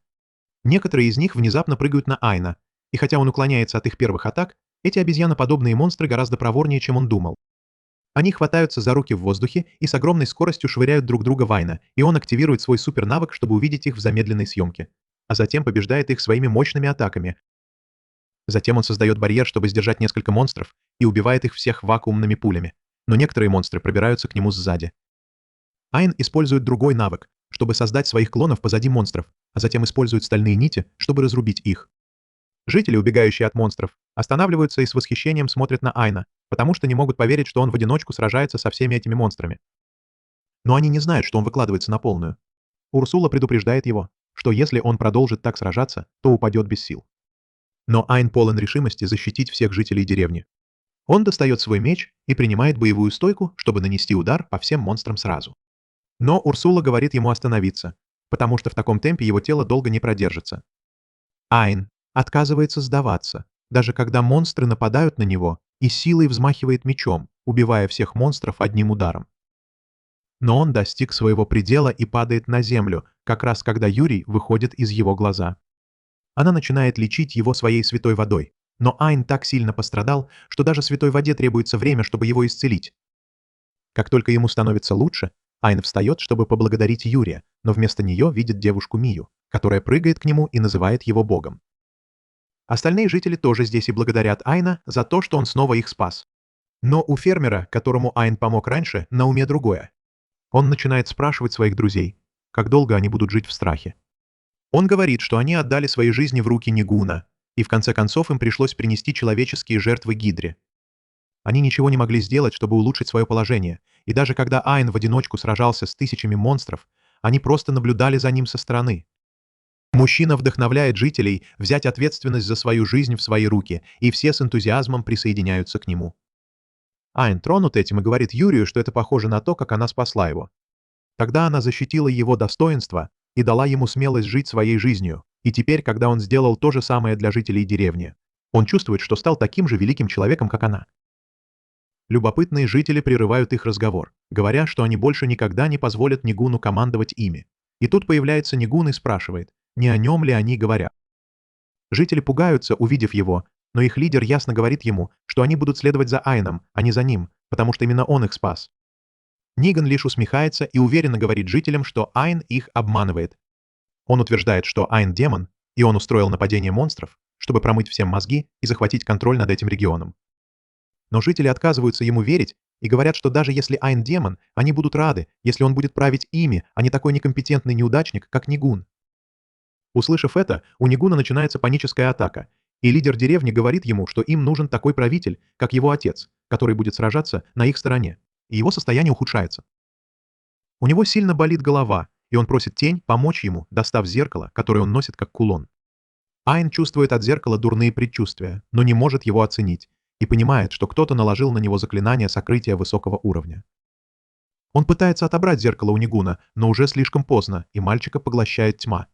Некоторые из них внезапно прыгают на Айна, и хотя он уклоняется от их первых атак, эти обезьяноподобные монстры гораздо проворнее, чем он думал. Они хватаются за руки в воздухе и с огромной скоростью швыряют друг друга в Айна, и он активирует свой супернавык, чтобы увидеть их в замедленной съемке, а затем побеждает их своими мощными атаками. Затем он создает барьер, чтобы сдержать несколько монстров, и убивает их всех вакуумными пулями, но некоторые монстры пробираются к нему сзади. Айн использует другой навык, чтобы создать своих клонов позади монстров, а затем использует стальные нити, чтобы разрубить их. Жители, убегающие от монстров, останавливаются и с восхищением смотрят на Айна, потому что не могут поверить, что он в одиночку сражается со всеми этими монстрами. Но они не знают, что он выкладывается на полную. Урсула предупреждает его, что если он продолжит так сражаться, то упадет без сил. Но Айн полон решимости защитить всех жителей деревни. Он достает свой меч и принимает боевую стойку, чтобы нанести удар по всем монстрам сразу. Но Урсула говорит ему остановиться, потому что в таком темпе его тело долго не продержится. Айн отказывается сдаваться, даже когда монстры нападают на него и силой взмахивает мечом, убивая всех монстров одним ударом. Но он достиг своего предела и падает на землю, как раз когда Юрий выходит из его глаза. Она начинает лечить его своей святой водой, но Айн так сильно пострадал, что даже святой воде требуется время, чтобы его исцелить. Как только ему становится лучше, Айн встает, чтобы поблагодарить Юрия, но вместо нее видит девушку Мию, которая прыгает к нему и называет его богом. Остальные жители тоже здесь и благодарят Айна за то, что он снова их спас. Но у фермера, которому Айн помог раньше, на уме другое. Он начинает спрашивать своих друзей, как долго они будут жить в страхе. Он говорит, что они отдали свои жизни в руки Нигуна, и в конце концов им пришлось принести человеческие жертвы Гидре. Они ничего не могли сделать, чтобы улучшить свое положение, и даже когда Айн в одиночку сражался с тысячами монстров, они просто наблюдали за ним со стороны. Мужчина вдохновляет жителей взять ответственность за свою жизнь в свои руки, и все с энтузиазмом присоединяются к нему. Айн тронут этим и говорит Юрию, что это похоже на то, как она спасла его. Тогда она защитила его достоинство и дала ему смелость жить своей жизнью, и теперь, когда он сделал то же самое для жителей деревни, он чувствует, что стал таким же великим человеком, как она. Любопытные жители прерывают их разговор, говоря, что они больше никогда не позволят Нигуну командовать ими. И тут появляется Нигун и спрашивает, не о нем ли они говорят. Жители пугаются, увидев его, но их лидер ясно говорит ему, что они будут следовать за Айном, а не за ним, потому что именно он их спас. Ниган лишь усмехается и уверенно говорит жителям, что Айн их обманывает. Он утверждает, что Айн демон, и он устроил нападение монстров, чтобы промыть всем мозги и захватить контроль над этим регионом. Но жители отказываются ему верить и говорят, что даже если Айн демон, они будут рады, если он будет править ими, а не такой некомпетентный неудачник, как Нигун. Услышав это, у Нигуна начинается паническая атака, и лидер деревни говорит ему, что им нужен такой правитель, как его отец, который будет сражаться на их стороне, и его состояние ухудшается. У него сильно болит голова, и он просит тень помочь ему, достав зеркало, которое он носит как кулон. Айн чувствует от зеркала дурные предчувствия, но не может его оценить, и понимает, что кто-то наложил на него заклинание сокрытия высокого уровня. Он пытается отобрать зеркало у Нигуна, но уже слишком поздно, и мальчика поглощает тьма.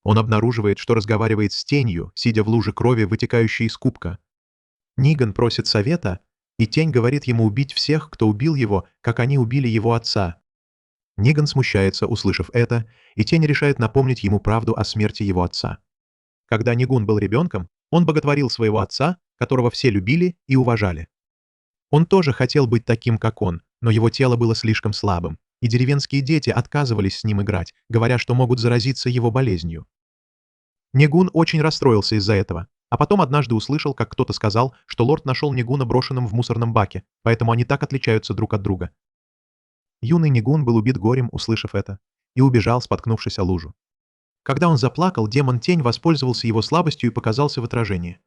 Он обнаруживает, что разговаривает с тенью, сидя в луже крови, вытекающей из кубка. Ниган просит совета, и тень говорит ему убить всех, кто убил его, как они убили его отца. Ниган смущается, услышав это, и тень решает напомнить ему правду о смерти его отца. Когда Нигун был ребенком, он боготворил своего отца, которого все любили и уважали. Он тоже хотел быть таким, как он, но его тело было слишком слабым, и деревенские дети отказывались с ним играть, говоря, что могут заразиться его болезнью. Нигун очень расстроился из-за этого, а потом однажды услышал, как кто-то сказал, что лорд нашел Нигуна брошенным в мусорном баке, поэтому они так отличаются друг от друга. Юный Нигун был убит горем, услышав это, и убежал, споткнувшись о лужу. Когда он заплакал, демон-тень воспользовался его слабостью и показался в отражении.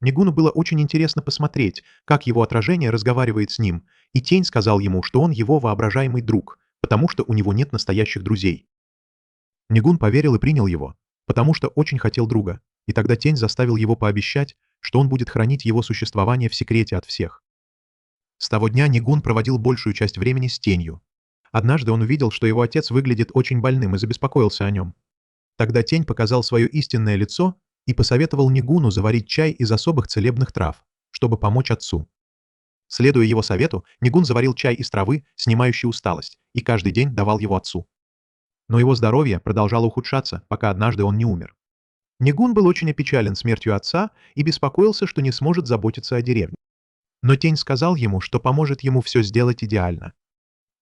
Нигуну было очень интересно посмотреть, как его отражение разговаривает с ним, и тень сказал ему, что он его воображаемый друг, потому что у него нет настоящих друзей. Нигун поверил и принял его, потому что очень хотел друга, и тогда тень заставил его пообещать, что он будет хранить его существование в секрете от всех. С того дня Нигун проводил большую часть времени с тенью. Однажды он увидел, что его отец выглядит очень больным и забеспокоился о нем. Тогда тень показал свое истинное лицо и посоветовал Нигуну заварить чай из особых целебных трав, чтобы помочь отцу. Следуя его совету, Нигун заварил чай из травы, снимающей усталость, и каждый день давал его отцу. Но его здоровье продолжало ухудшаться, пока однажды он не умер. Нигун был очень опечален смертью отца и беспокоился, что не сможет заботиться о деревне. Но тень сказал ему, что поможет ему все сделать идеально.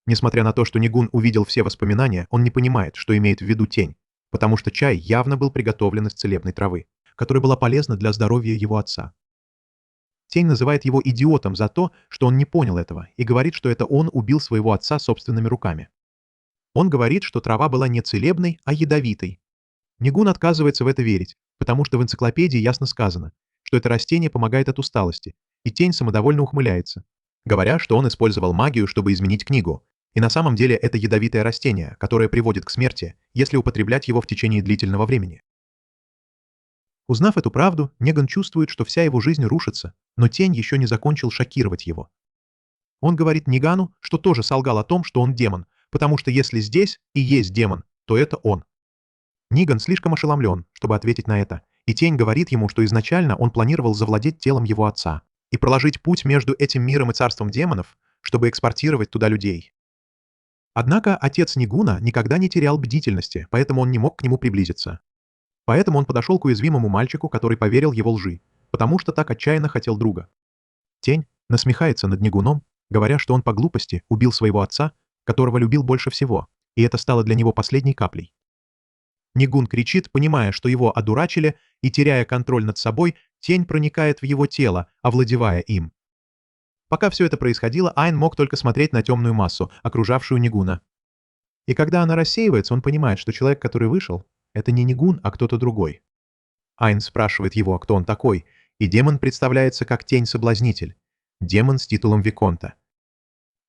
Несмотря на то, что Нигун увидел все воспоминания, он не понимает, что имеет в виду тень, потому что чай явно был приготовлен из целебной травы, которая была полезна для здоровья его отца. Тень называет его идиотом за то, что он не понял этого, и говорит, что это он убил своего отца собственными руками. Он говорит, что трава была не целебной, а ядовитой. Нигун отказывается в это верить, потому что в энциклопедии ясно сказано, что это растение помогает от усталости, и тень самодовольно ухмыляется, говоря, что он использовал магию, чтобы изменить книгу, и на самом деле это ядовитое растение, которое приводит к смерти, если употреблять его в течение длительного времени. Узнав эту правду, Неган чувствует, что вся его жизнь рушится, но тень еще не закончил шокировать его. Он говорит Нигану, что тоже солгал о том, что он демон, потому что если здесь и есть демон, то это он. Ниган слишком ошеломлен, чтобы ответить на это, и тень говорит ему, что изначально он планировал завладеть телом его отца и проложить путь между этим миром и царством демонов, чтобы экспортировать туда людей. Однако отец Нигуна никогда не терял бдительности, поэтому он не мог к нему приблизиться. Поэтому он подошел к уязвимому мальчику, который поверил его лжи, потому что так отчаянно хотел друга. Тень насмехается над Нигуном, говоря, что он по глупости убил своего отца, которого любил больше всего, и это стало для него последней каплей. Нигун кричит, понимая, что его одурачили, и, теряя контроль над собой, тень проникает в его тело, овладевая им. Пока все это происходило, Айн мог только смотреть на темную массу, окружавшую Нигуна. И когда она рассеивается, он понимает, что человек, который вышел, это не Нигун, а кто-то другой. Айн спрашивает его, кто он такой, и демон представляется как тень-соблазнитель, демон с титулом Виконта.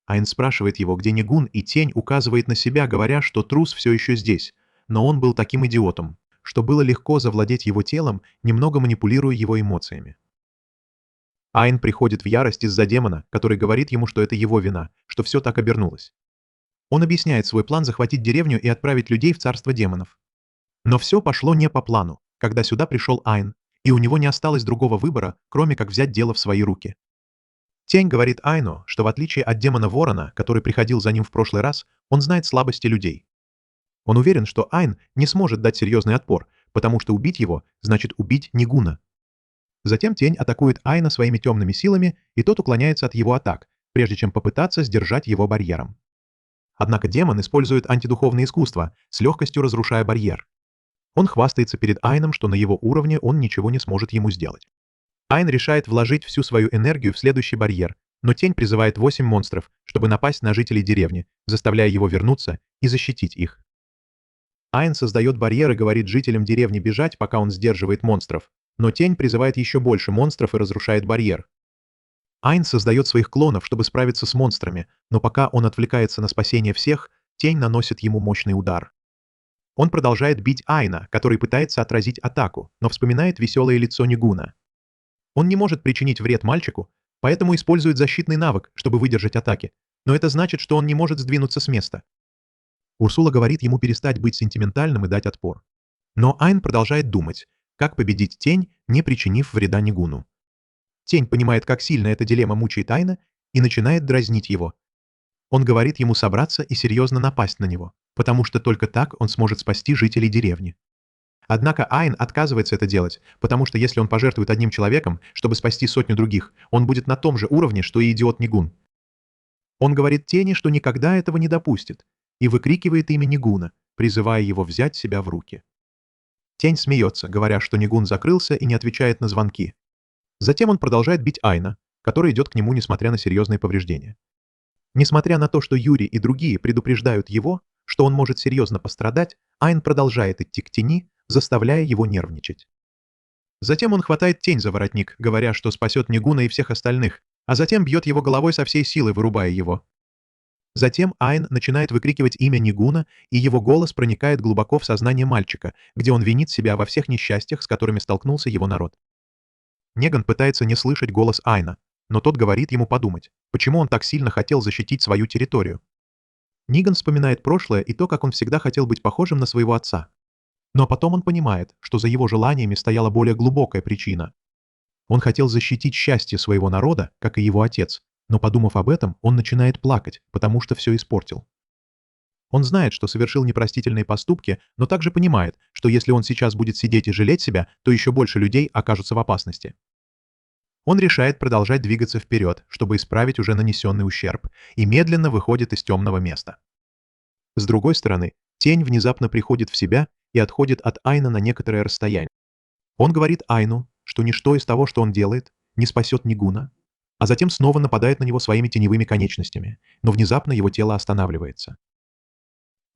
Айн спрашивает его, где Нигун, и тень указывает на себя, говоря, что трус все еще здесь, но он был таким идиотом, что было легко завладеть его телом, немного манипулируя его эмоциями. Айн приходит в ярость из-за демона, который говорит ему, что это его вина, что все так обернулось. Он объясняет свой план захватить деревню и отправить людей в царство демонов. Но все пошло не по плану, когда сюда пришел Айн, и у него не осталось другого выбора, кроме как взять дело в свои руки. Тень говорит Айну, что в отличие от демона Ворона, который приходил за ним в прошлый раз, он знает слабости людей. Он уверен, что Айн не сможет дать серьезный отпор, потому что убить его значит убить Нигуна. Затем Тень атакует Айна своими темными силами, и тот уклоняется от его атак, прежде чем попытаться сдержать его барьером. Однако демон использует антидуховное искусство, с легкостью разрушая барьер. Он хвастается перед Айном, что на его уровне он ничего не сможет ему сделать. Айн решает вложить всю свою энергию в следующий барьер, но Тень призывает 8 монстров, чтобы напасть на жителей деревни, заставляя его вернуться и защитить их. Айн создает барьер и говорит жителям деревни бежать, пока он сдерживает монстров, но Тень призывает еще больше монстров и разрушает барьер. Айн создает своих клонов, чтобы справиться с монстрами, но пока он отвлекается на спасение всех, Тень наносит ему мощный удар. Он продолжает бить Айна, который пытается отразить атаку, но вспоминает веселое лицо Нигуна. Он не может причинить вред мальчику, поэтому использует защитный навык, чтобы выдержать атаки, но это значит, что он не может сдвинуться с места. Урсула говорит ему перестать быть сентиментальным и дать отпор. Но Айн продолжает думать, как победить Тень, не причинив вреда Нигуну. Тень понимает, как сильно эта дилемма мучает Айна, и начинает дразнить его. Он говорит ему собраться и серьезно напасть на него, потому что только так он сможет спасти жителей деревни. Однако Айн отказывается это делать, потому что если он пожертвует одним человеком, чтобы спасти сотню других, он будет на том же уровне, что и идиот Нигун. Он говорит Тени, что никогда этого не допустит, и выкрикивает имя Нигуна, призывая его взять себя в руки. Тень смеется, говоря, что Нигун закрылся и не отвечает на звонки. Затем он продолжает бить Айна, который идет к нему, несмотря на серьезные повреждения. Несмотря на то, что Юрий и другие предупреждают его, что он может серьезно пострадать, Айн продолжает идти к Тени, заставляя его нервничать. Затем он хватает Тень за воротник, говоря, что спасет Нигуна и всех остальных, а затем бьет его головой со всей силы, вырубая его. Затем Айн начинает выкрикивать имя Нигуна, и его голос проникает глубоко в сознание мальчика, где он винит себя во всех несчастьях, с которыми столкнулся его народ. Неган пытается не слышать голос Айна, но тот говорит ему подумать, почему он так сильно хотел защитить свою территорию. Ниган вспоминает прошлое и то, как он всегда хотел быть похожим на своего отца. Но потом он понимает, что за его желаниями стояла более глубокая причина. Он хотел защитить счастье своего народа, как и его отец, но, подумав об этом, он начинает плакать, потому что все испортил. Он знает, что совершил непростительные поступки, но также понимает, что если он сейчас будет сидеть и жалеть себя, то еще больше людей окажутся в опасности. Он решает продолжать двигаться вперед, чтобы исправить уже нанесенный ущерб, и медленно выходит из темного места. С другой стороны, тень внезапно приходит в себя и отходит от Айна на некоторое расстояние. Он говорит Айну, что ничто из того, что он делает, не спасет Нигуна, а затем снова нападает на него своими теневыми конечностями, но внезапно его тело останавливается.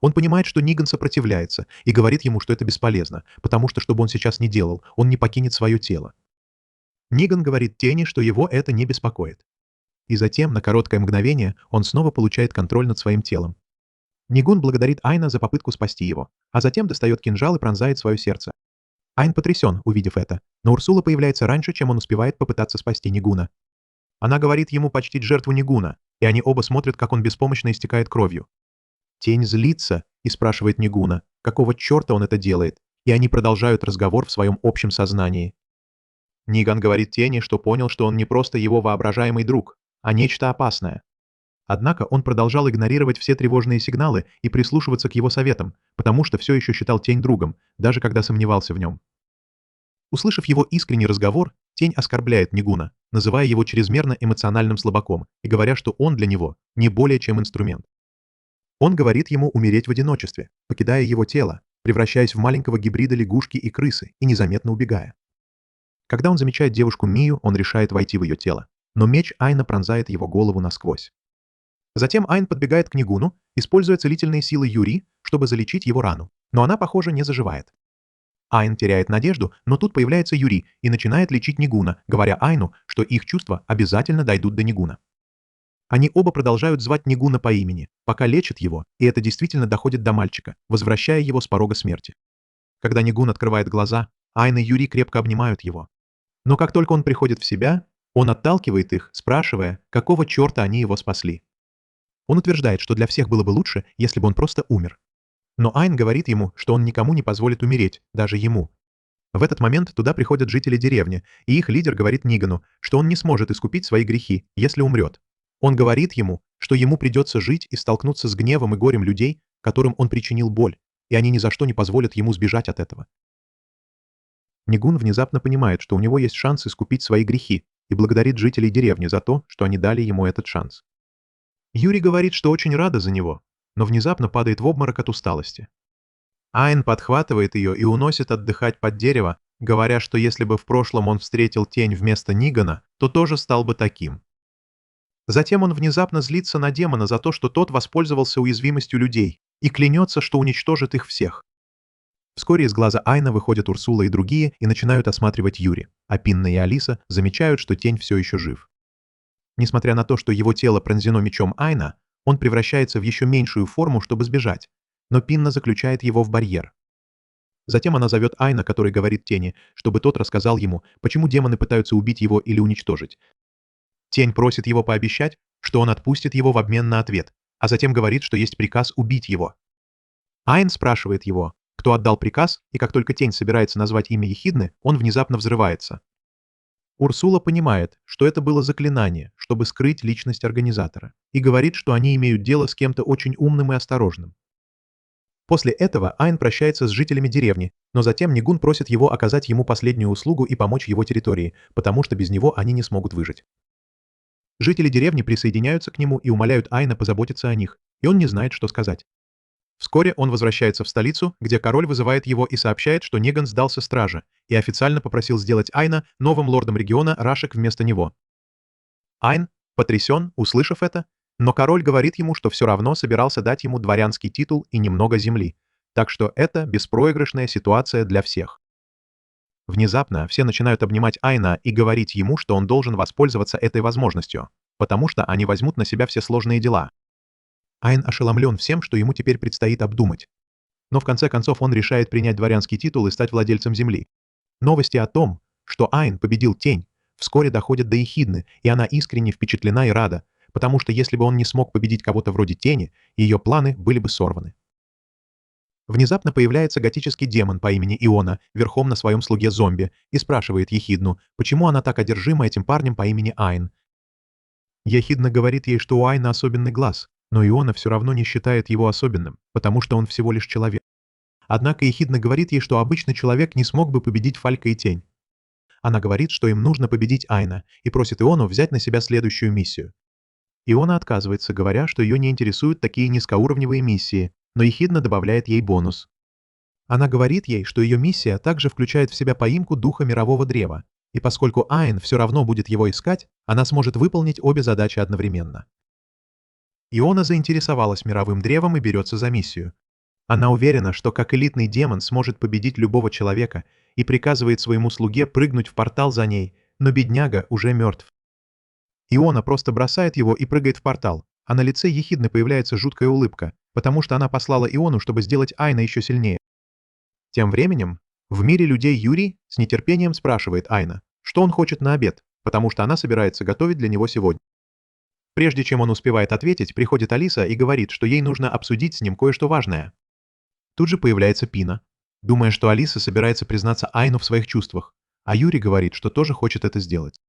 Он понимает, что Ниган сопротивляется, и говорит ему, что это бесполезно, потому что, что бы он сейчас ни делал, он не покинет свое тело. Ниган говорит тени, что его это не беспокоит. И затем, на короткое мгновение, он снова получает контроль над своим телом. Нигун благодарит Айна за попытку спасти его, а затем достает кинжал и пронзает свое сердце. Айн потрясен, увидев это, но Урсула появляется раньше, чем он успевает попытаться спасти Нигуна. Она говорит ему почтить жертву Нигуна, и они оба смотрят, как он беспомощно истекает кровью. Тень злится и спрашивает Нигуна, какого черта он это делает, и они продолжают разговор в своем общем сознании. Ниган говорит Тени, что понял, что он не просто его воображаемый друг, а нечто опасное. Однако он продолжал игнорировать все тревожные сигналы и прислушиваться к его советам, потому что все еще считал Тень другом, даже когда сомневался в нем. Услышав его искренний разговор, Тень оскорбляет Нигуна, называя его чрезмерно эмоциональным слабаком и говоря, что он для него не более чем инструмент. Он говорит ему умереть в одиночестве, покидая его тело, превращаясь в маленького гибрида лягушки и крысы и незаметно убегая. Когда он замечает девушку Мию, он решает войти в ее тело, но меч Айна пронзает его голову насквозь. Затем Айн подбегает к Нигуну, используя целительные силы Юри, чтобы залечить его рану, но она, похоже, не заживает. Айн теряет надежду, но тут появляется Юри и начинает лечить Нигуна, говоря Айну, что их чувства обязательно дойдут до Нигуна. Они оба продолжают звать Нигуна по имени, пока лечат его, и это действительно доходит до мальчика, возвращая его с порога смерти. Когда Нигун открывает глаза, Айн и Юри крепко обнимают его. Но как только он приходит в себя, он отталкивает их, спрашивая, какого черта они его спасли. Он утверждает, что для всех было бы лучше, если бы он просто умер. Но Айн говорит ему, что он никому не позволит умереть, даже ему. В этот момент туда приходят жители деревни, и их лидер говорит Нигану, что он не сможет искупить свои грехи, если умрет. Он говорит ему, что ему придется жить и столкнуться с гневом и горем людей, которым он причинил боль, и они ни за что не позволят ему сбежать от этого. Нигун внезапно понимает, что у него есть шанс искупить свои грехи, и благодарит жителей деревни за то, что они дали ему этот шанс. Юри говорит, что очень рада за него, но внезапно падает в обморок от усталости. Айн подхватывает ее и уносит отдыхать под дерево, говоря, что если бы в прошлом он встретил тень вместо Нигана, то тоже стал бы таким. Затем он внезапно злится на демона за то, что тот воспользовался уязвимостью людей, и клянется, что уничтожит их всех. Вскоре из глаза Айна выходят Урсула и другие и начинают осматривать Юри, а Пинна и Алиса замечают, что тень все еще жив. Несмотря на то, что его тело пронзено мечом Айна, он превращается в еще меньшую форму, чтобы сбежать, но Пинна заключает его в барьер. Затем она зовет Айна, который говорит Тени, чтобы тот рассказал ему, почему демоны пытаются убить его или уничтожить. Тень просит его пообещать, что он отпустит его в обмен на ответ, а затем говорит, что есть приказ убить его. Айн спрашивает его, кто отдал приказ, и как только Тень собирается назвать имя Ехидны, он внезапно взрывается. Урсула понимает, что это было заклинание, чтобы скрыть личность организатора, и говорит, что они имеют дело с кем-то очень умным и осторожным. После этого Айн прощается с жителями деревни, но затем Нигун просит его оказать ему последнюю услугу и помочь его территории, потому что без него они не смогут выжить. Жители деревни присоединяются к нему и умоляют Айна позаботиться о них, и он не знает, что сказать. Вскоре он возвращается в столицу, где король вызывает его и сообщает, что Ниган сдался страже и официально попросил сделать Айна новым лордом региона Рашек вместо него. Айн потрясен, услышав это, но король говорит ему, что все равно собирался дать ему дворянский титул и немного земли, так что это беспроигрышная ситуация для всех. Внезапно все начинают обнимать Айна и говорить ему, что он должен воспользоваться этой возможностью, потому что они возьмут на себя все сложные дела. Айн ошеломлен всем, что ему теперь предстоит обдумать. Но в конце концов он решает принять дворянский титул и стать владельцем земли. Новости о том, что Айн победил тень, вскоре доходят до Ехидны, и она искренне впечатлена и рада, потому что если бы он не смог победить кого-то вроде тени, ее планы были бы сорваны. Внезапно появляется готический демон по имени Иона, верхом на своем слуге-зомби, и спрашивает Ехидну, почему она так одержима этим парнем по имени Айн. Ехидна говорит ей, что у Айна особенный глаз, но Иона все равно не считает его особенным, потому что он всего лишь человек. Однако Ехидна говорит ей, что обычный человек не смог бы победить Фалька и Тень. Она говорит, что им нужно победить Айна, и просит Иону взять на себя следующую миссию. Иона отказывается, говоря, что ее не интересуют такие низкоуровневые миссии, но Ехидна добавляет ей бонус. Она говорит ей, что ее миссия также включает в себя поимку духа мирового древа, и поскольку Айн все равно будет его искать, она сможет выполнить обе задачи одновременно. Иона заинтересовалась мировым древом и берется за миссию. Она уверена, что как элитный демон сможет победить любого человека и приказывает своему слуге прыгнуть в портал за ней, но бедняга уже мертв. Иона просто бросает его и прыгает в портал, а на лице Ехидны появляется жуткая улыбка, потому что она послала Иону, чтобы сделать Айна еще сильнее. Тем временем, в мире людей Юрий с нетерпением спрашивает Айна, что он хочет на обед, потому что она собирается готовить для него сегодня. Прежде чем он успевает ответить, приходит Алиса и говорит, что ей нужно обсудить с ним кое-что важное. Тут же появляется Пина, думая, что Алиса собирается признаться Айну в своих чувствах, а Юрий говорит, что тоже хочет это сделать.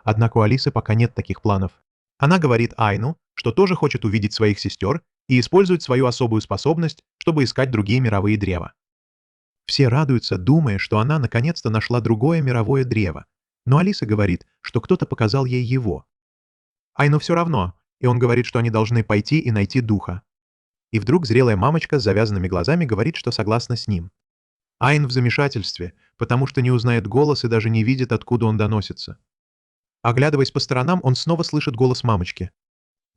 Однако у Алисы пока нет таких планов. Она говорит Айну, что тоже хочет увидеть своих сестер и использует свою особую способность, чтобы искать другие мировые древа. Все радуются, думая, что она наконец-то нашла другое мировое древо, но Алиса говорит, что кто-то показал ей его. Айну все равно, и он говорит, что они должны пойти и найти духа. И вдруг зрелая мамочка с завязанными глазами говорит, что согласна с ним. Айн в замешательстве, потому что не узнает голос и даже не видит, откуда он доносится. Оглядываясь по сторонам, он снова слышит голос мамочки.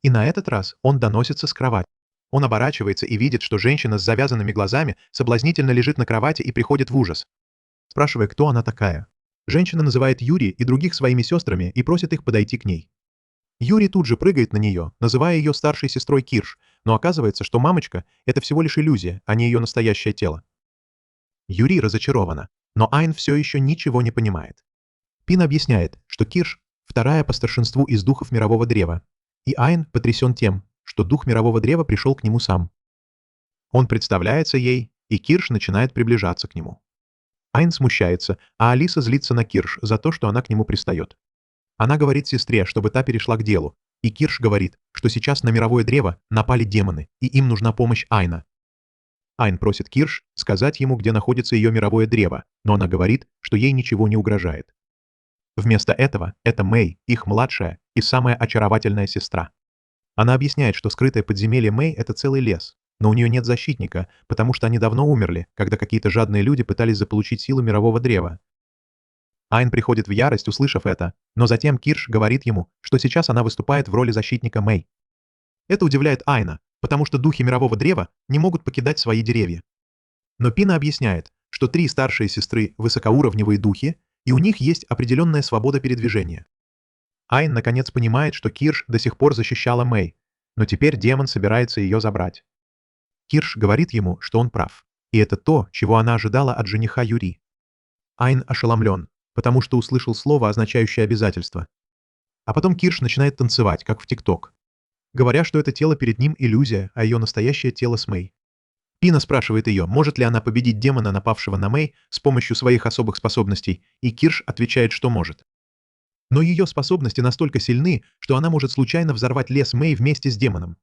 И на этот раз он доносится с кровати. Он оборачивается и видит, что женщина с завязанными глазами соблазнительно лежит на кровати и приходит в ужас, спрашивая, кто она такая. Женщина называет Юрия и других своими сестрами и просит их подойти к ней. Юрий тут же прыгает на нее, называя ее старшей сестрой Кирш, но оказывается, что мамочка — это всего лишь иллюзия, а не ее настоящее тело. Юрий разочарована, но Айн все еще ничего не понимает. Пин объясняет, что Кирш — вторая по старшинству из духов мирового древа, и Айн потрясен тем, что дух мирового древа пришел к нему сам. Он представляется ей, и Кирш начинает приближаться к нему. Айн смущается, а Алиса злится на Кирш за то, что она к нему пристает. Она говорит сестре, чтобы та перешла к делу, и Кирш говорит, что сейчас на мировое древо напали демоны, и им нужна помощь Айна. Айн просит Кирш сказать ему, где находится ее мировое древо, но она говорит, что ей ничего не угрожает. Вместо этого это Мэй, их младшая и самая очаровательная сестра. Она объясняет, что скрытое подземелье Мэй — это целый лес, но у нее нет защитника, потому что они давно умерли, когда какие-то жадные люди пытались заполучить силу мирового древа. Айн приходит в ярость, услышав это, но затем Кирш говорит ему, что сейчас она выступает в роли защитника Мэй. Это удивляет Айна, потому что духи мирового древа не могут покидать свои деревья. Но Пина объясняет, что 3 старшие сестры — высокоуровневые духи, и у них есть определенная свобода передвижения. Айн наконец понимает, что Кирш до сих пор защищала Мэй, но теперь демон собирается ее забрать. Кирш говорит ему, что он прав, и это то, чего она ожидала от жениха Юри. Айн ошеломлен, потому что услышал слово, означающее обязательство. А потом Кирш начинает танцевать, как в ТикТок, говоря, что это тело перед ним иллюзия, а ее настоящее тело с Мэй. Пина спрашивает ее, может ли она победить демона, напавшего на Мэй, с помощью своих особых способностей, и Кирш отвечает, что может. Но ее способности настолько сильны, что она может случайно взорвать лес Мэй вместе с демоном.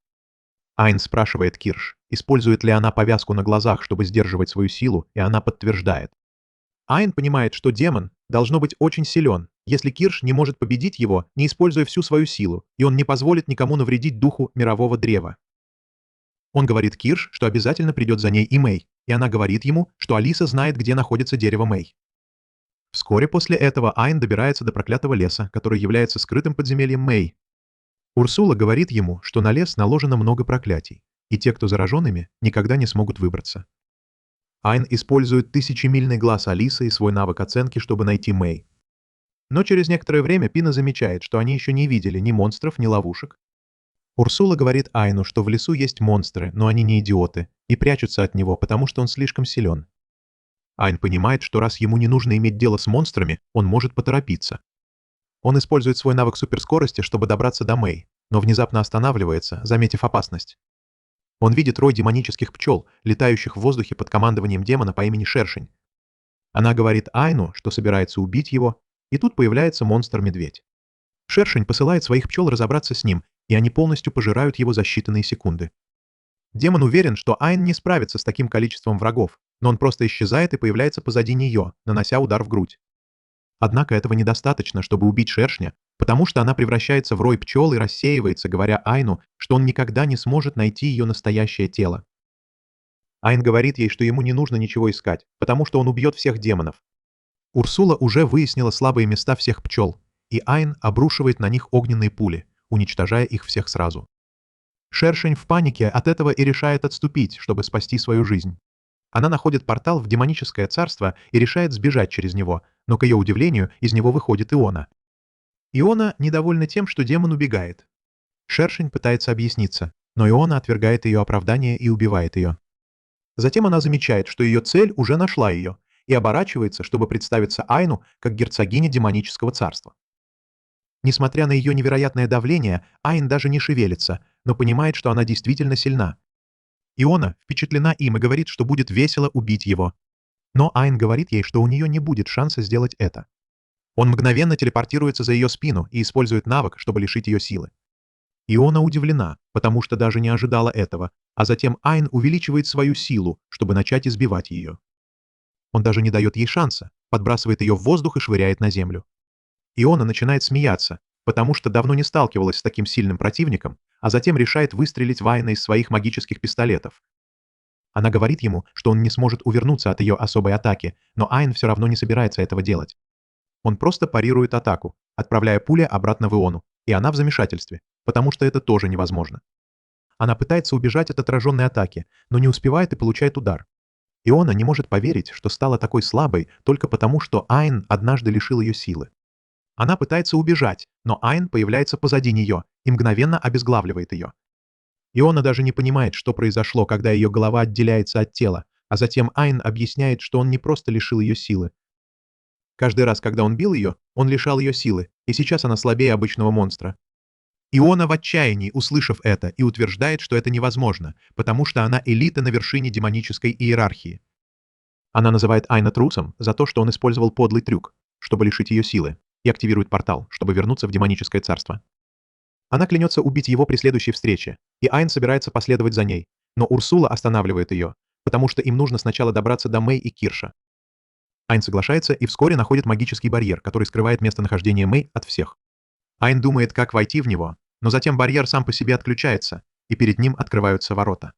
Айн спрашивает Кирш, использует ли она повязку на глазах, чтобы сдерживать свою силу, и она подтверждает. Айн понимает, что демон должно быть очень силен, если Кирш не может победить его, не используя всю свою силу, и он не позволит никому навредить духу мирового древа. Он говорит Кирш, что обязательно придет за ней и Мэй, и она говорит ему, что Алиса знает, где находится дерево Мэй. Вскоре после этого Айн добирается до проклятого леса, который является скрытым подземельем Мэй. Урсула говорит ему, что на лес наложено много проклятий, и те, кто заражен ими, никогда не смогут выбраться. Айн использует тысячемильный глаз Алисы и свой навык оценки, чтобы найти Мэй. Но через некоторое время Пина замечает, что они еще не видели ни монстров, ни ловушек. Урсула говорит Айну, что в лесу есть монстры, но они не идиоты, и прячутся от него, потому что он слишком силен. Айн понимает, что раз ему не нужно иметь дело с монстрами, он может поторопиться. Он использует свой навык суперскорости, чтобы добраться до Мэй, но внезапно останавливается, заметив опасность. Он видит рой демонических пчел, летающих в воздухе под командованием демона по имени Шершень. Она говорит Айну, что собирается убить его, и тут появляется монстр-медведь. Шершень посылает своих пчел разобраться с ним, и они полностью пожирают его за считанные секунды. Демон уверен, что Айн не справится с таким количеством врагов, но он просто исчезает и появляется позади нее, нанося удар в грудь. Однако этого недостаточно, чтобы убить шершня, потому что она превращается в рой пчел и рассеивается, говоря Айну, что он никогда не сможет найти ее настоящее тело. Айн говорит ей, что ему не нужно ничего искать, потому что он убьет всех демонов. Урсула уже выяснила слабые места всех пчел, и Айн обрушивает на них огненные пули, уничтожая их всех сразу. Шершень в панике от этого и решает отступить, чтобы спасти свою жизнь. Она находит портал в демоническое царство и решает сбежать через него, но, к ее удивлению, из него выходит Иона. Иона недовольна тем, что демон убегает. Шершень пытается объясниться, но Иона отвергает ее оправдание и убивает ее. Затем она замечает, что ее цель уже нашла ее, и оборачивается, чтобы представиться Айну как герцогине демонического царства. Несмотря на ее невероятное давление, Айн даже не шевелится, но понимает, что она действительно сильна. Иона впечатлена им и говорит, что будет весело убить его. Но Айн говорит ей, что у нее не будет шанса сделать это. Он мгновенно телепортируется за ее спину и использует навык, чтобы лишить ее силы. Иона удивлена, потому что даже не ожидала этого, а затем Айн увеличивает свою силу, чтобы начать избивать ее. Он даже не дает ей шанса, подбрасывает ее в воздух и швыряет на землю. Иона начинает смеяться, потому что давно не сталкивалась с таким сильным противником, а затем решает выстрелить в Айна из своих магических пистолетов. Она говорит ему, что он не сможет увернуться от ее особой атаки, но Айн все равно не собирается этого делать. Он просто парирует атаку, отправляя пули обратно в Иону, и она в замешательстве, потому что это тоже невозможно. Она пытается убежать от отраженной атаки, но не успевает и получает удар. Иона не может поверить, что стала такой слабой только потому, что Айн однажды лишил ее силы. Она пытается убежать, но Айн появляется позади нее и мгновенно обезглавливает ее. Иона даже не понимает, что произошло, когда ее голова отделяется от тела, а затем Айн объясняет, что он не просто лишил ее силы. Каждый раз, когда он бил ее, он лишал ее силы, и сейчас она слабее обычного монстра. Иона в отчаянии, услышав это, и утверждает, что это невозможно, потому что она элита на вершине демонической иерархии. Она называет Айна трусом за то, что он использовал подлый трюк, чтобы лишить ее силы, и активирует портал, чтобы вернуться в демоническое царство. Она клянется убить его при следующей встрече, и Айн собирается последовать за ней, но Урсула останавливает ее, потому что им нужно сначала добраться до Мэй и Кирша. Айн соглашается и вскоре находит магический барьер, который скрывает местонахождение Мэй от всех. Айн думает, как войти в него, но затем барьер сам по себе отключается, и перед ним открываются ворота.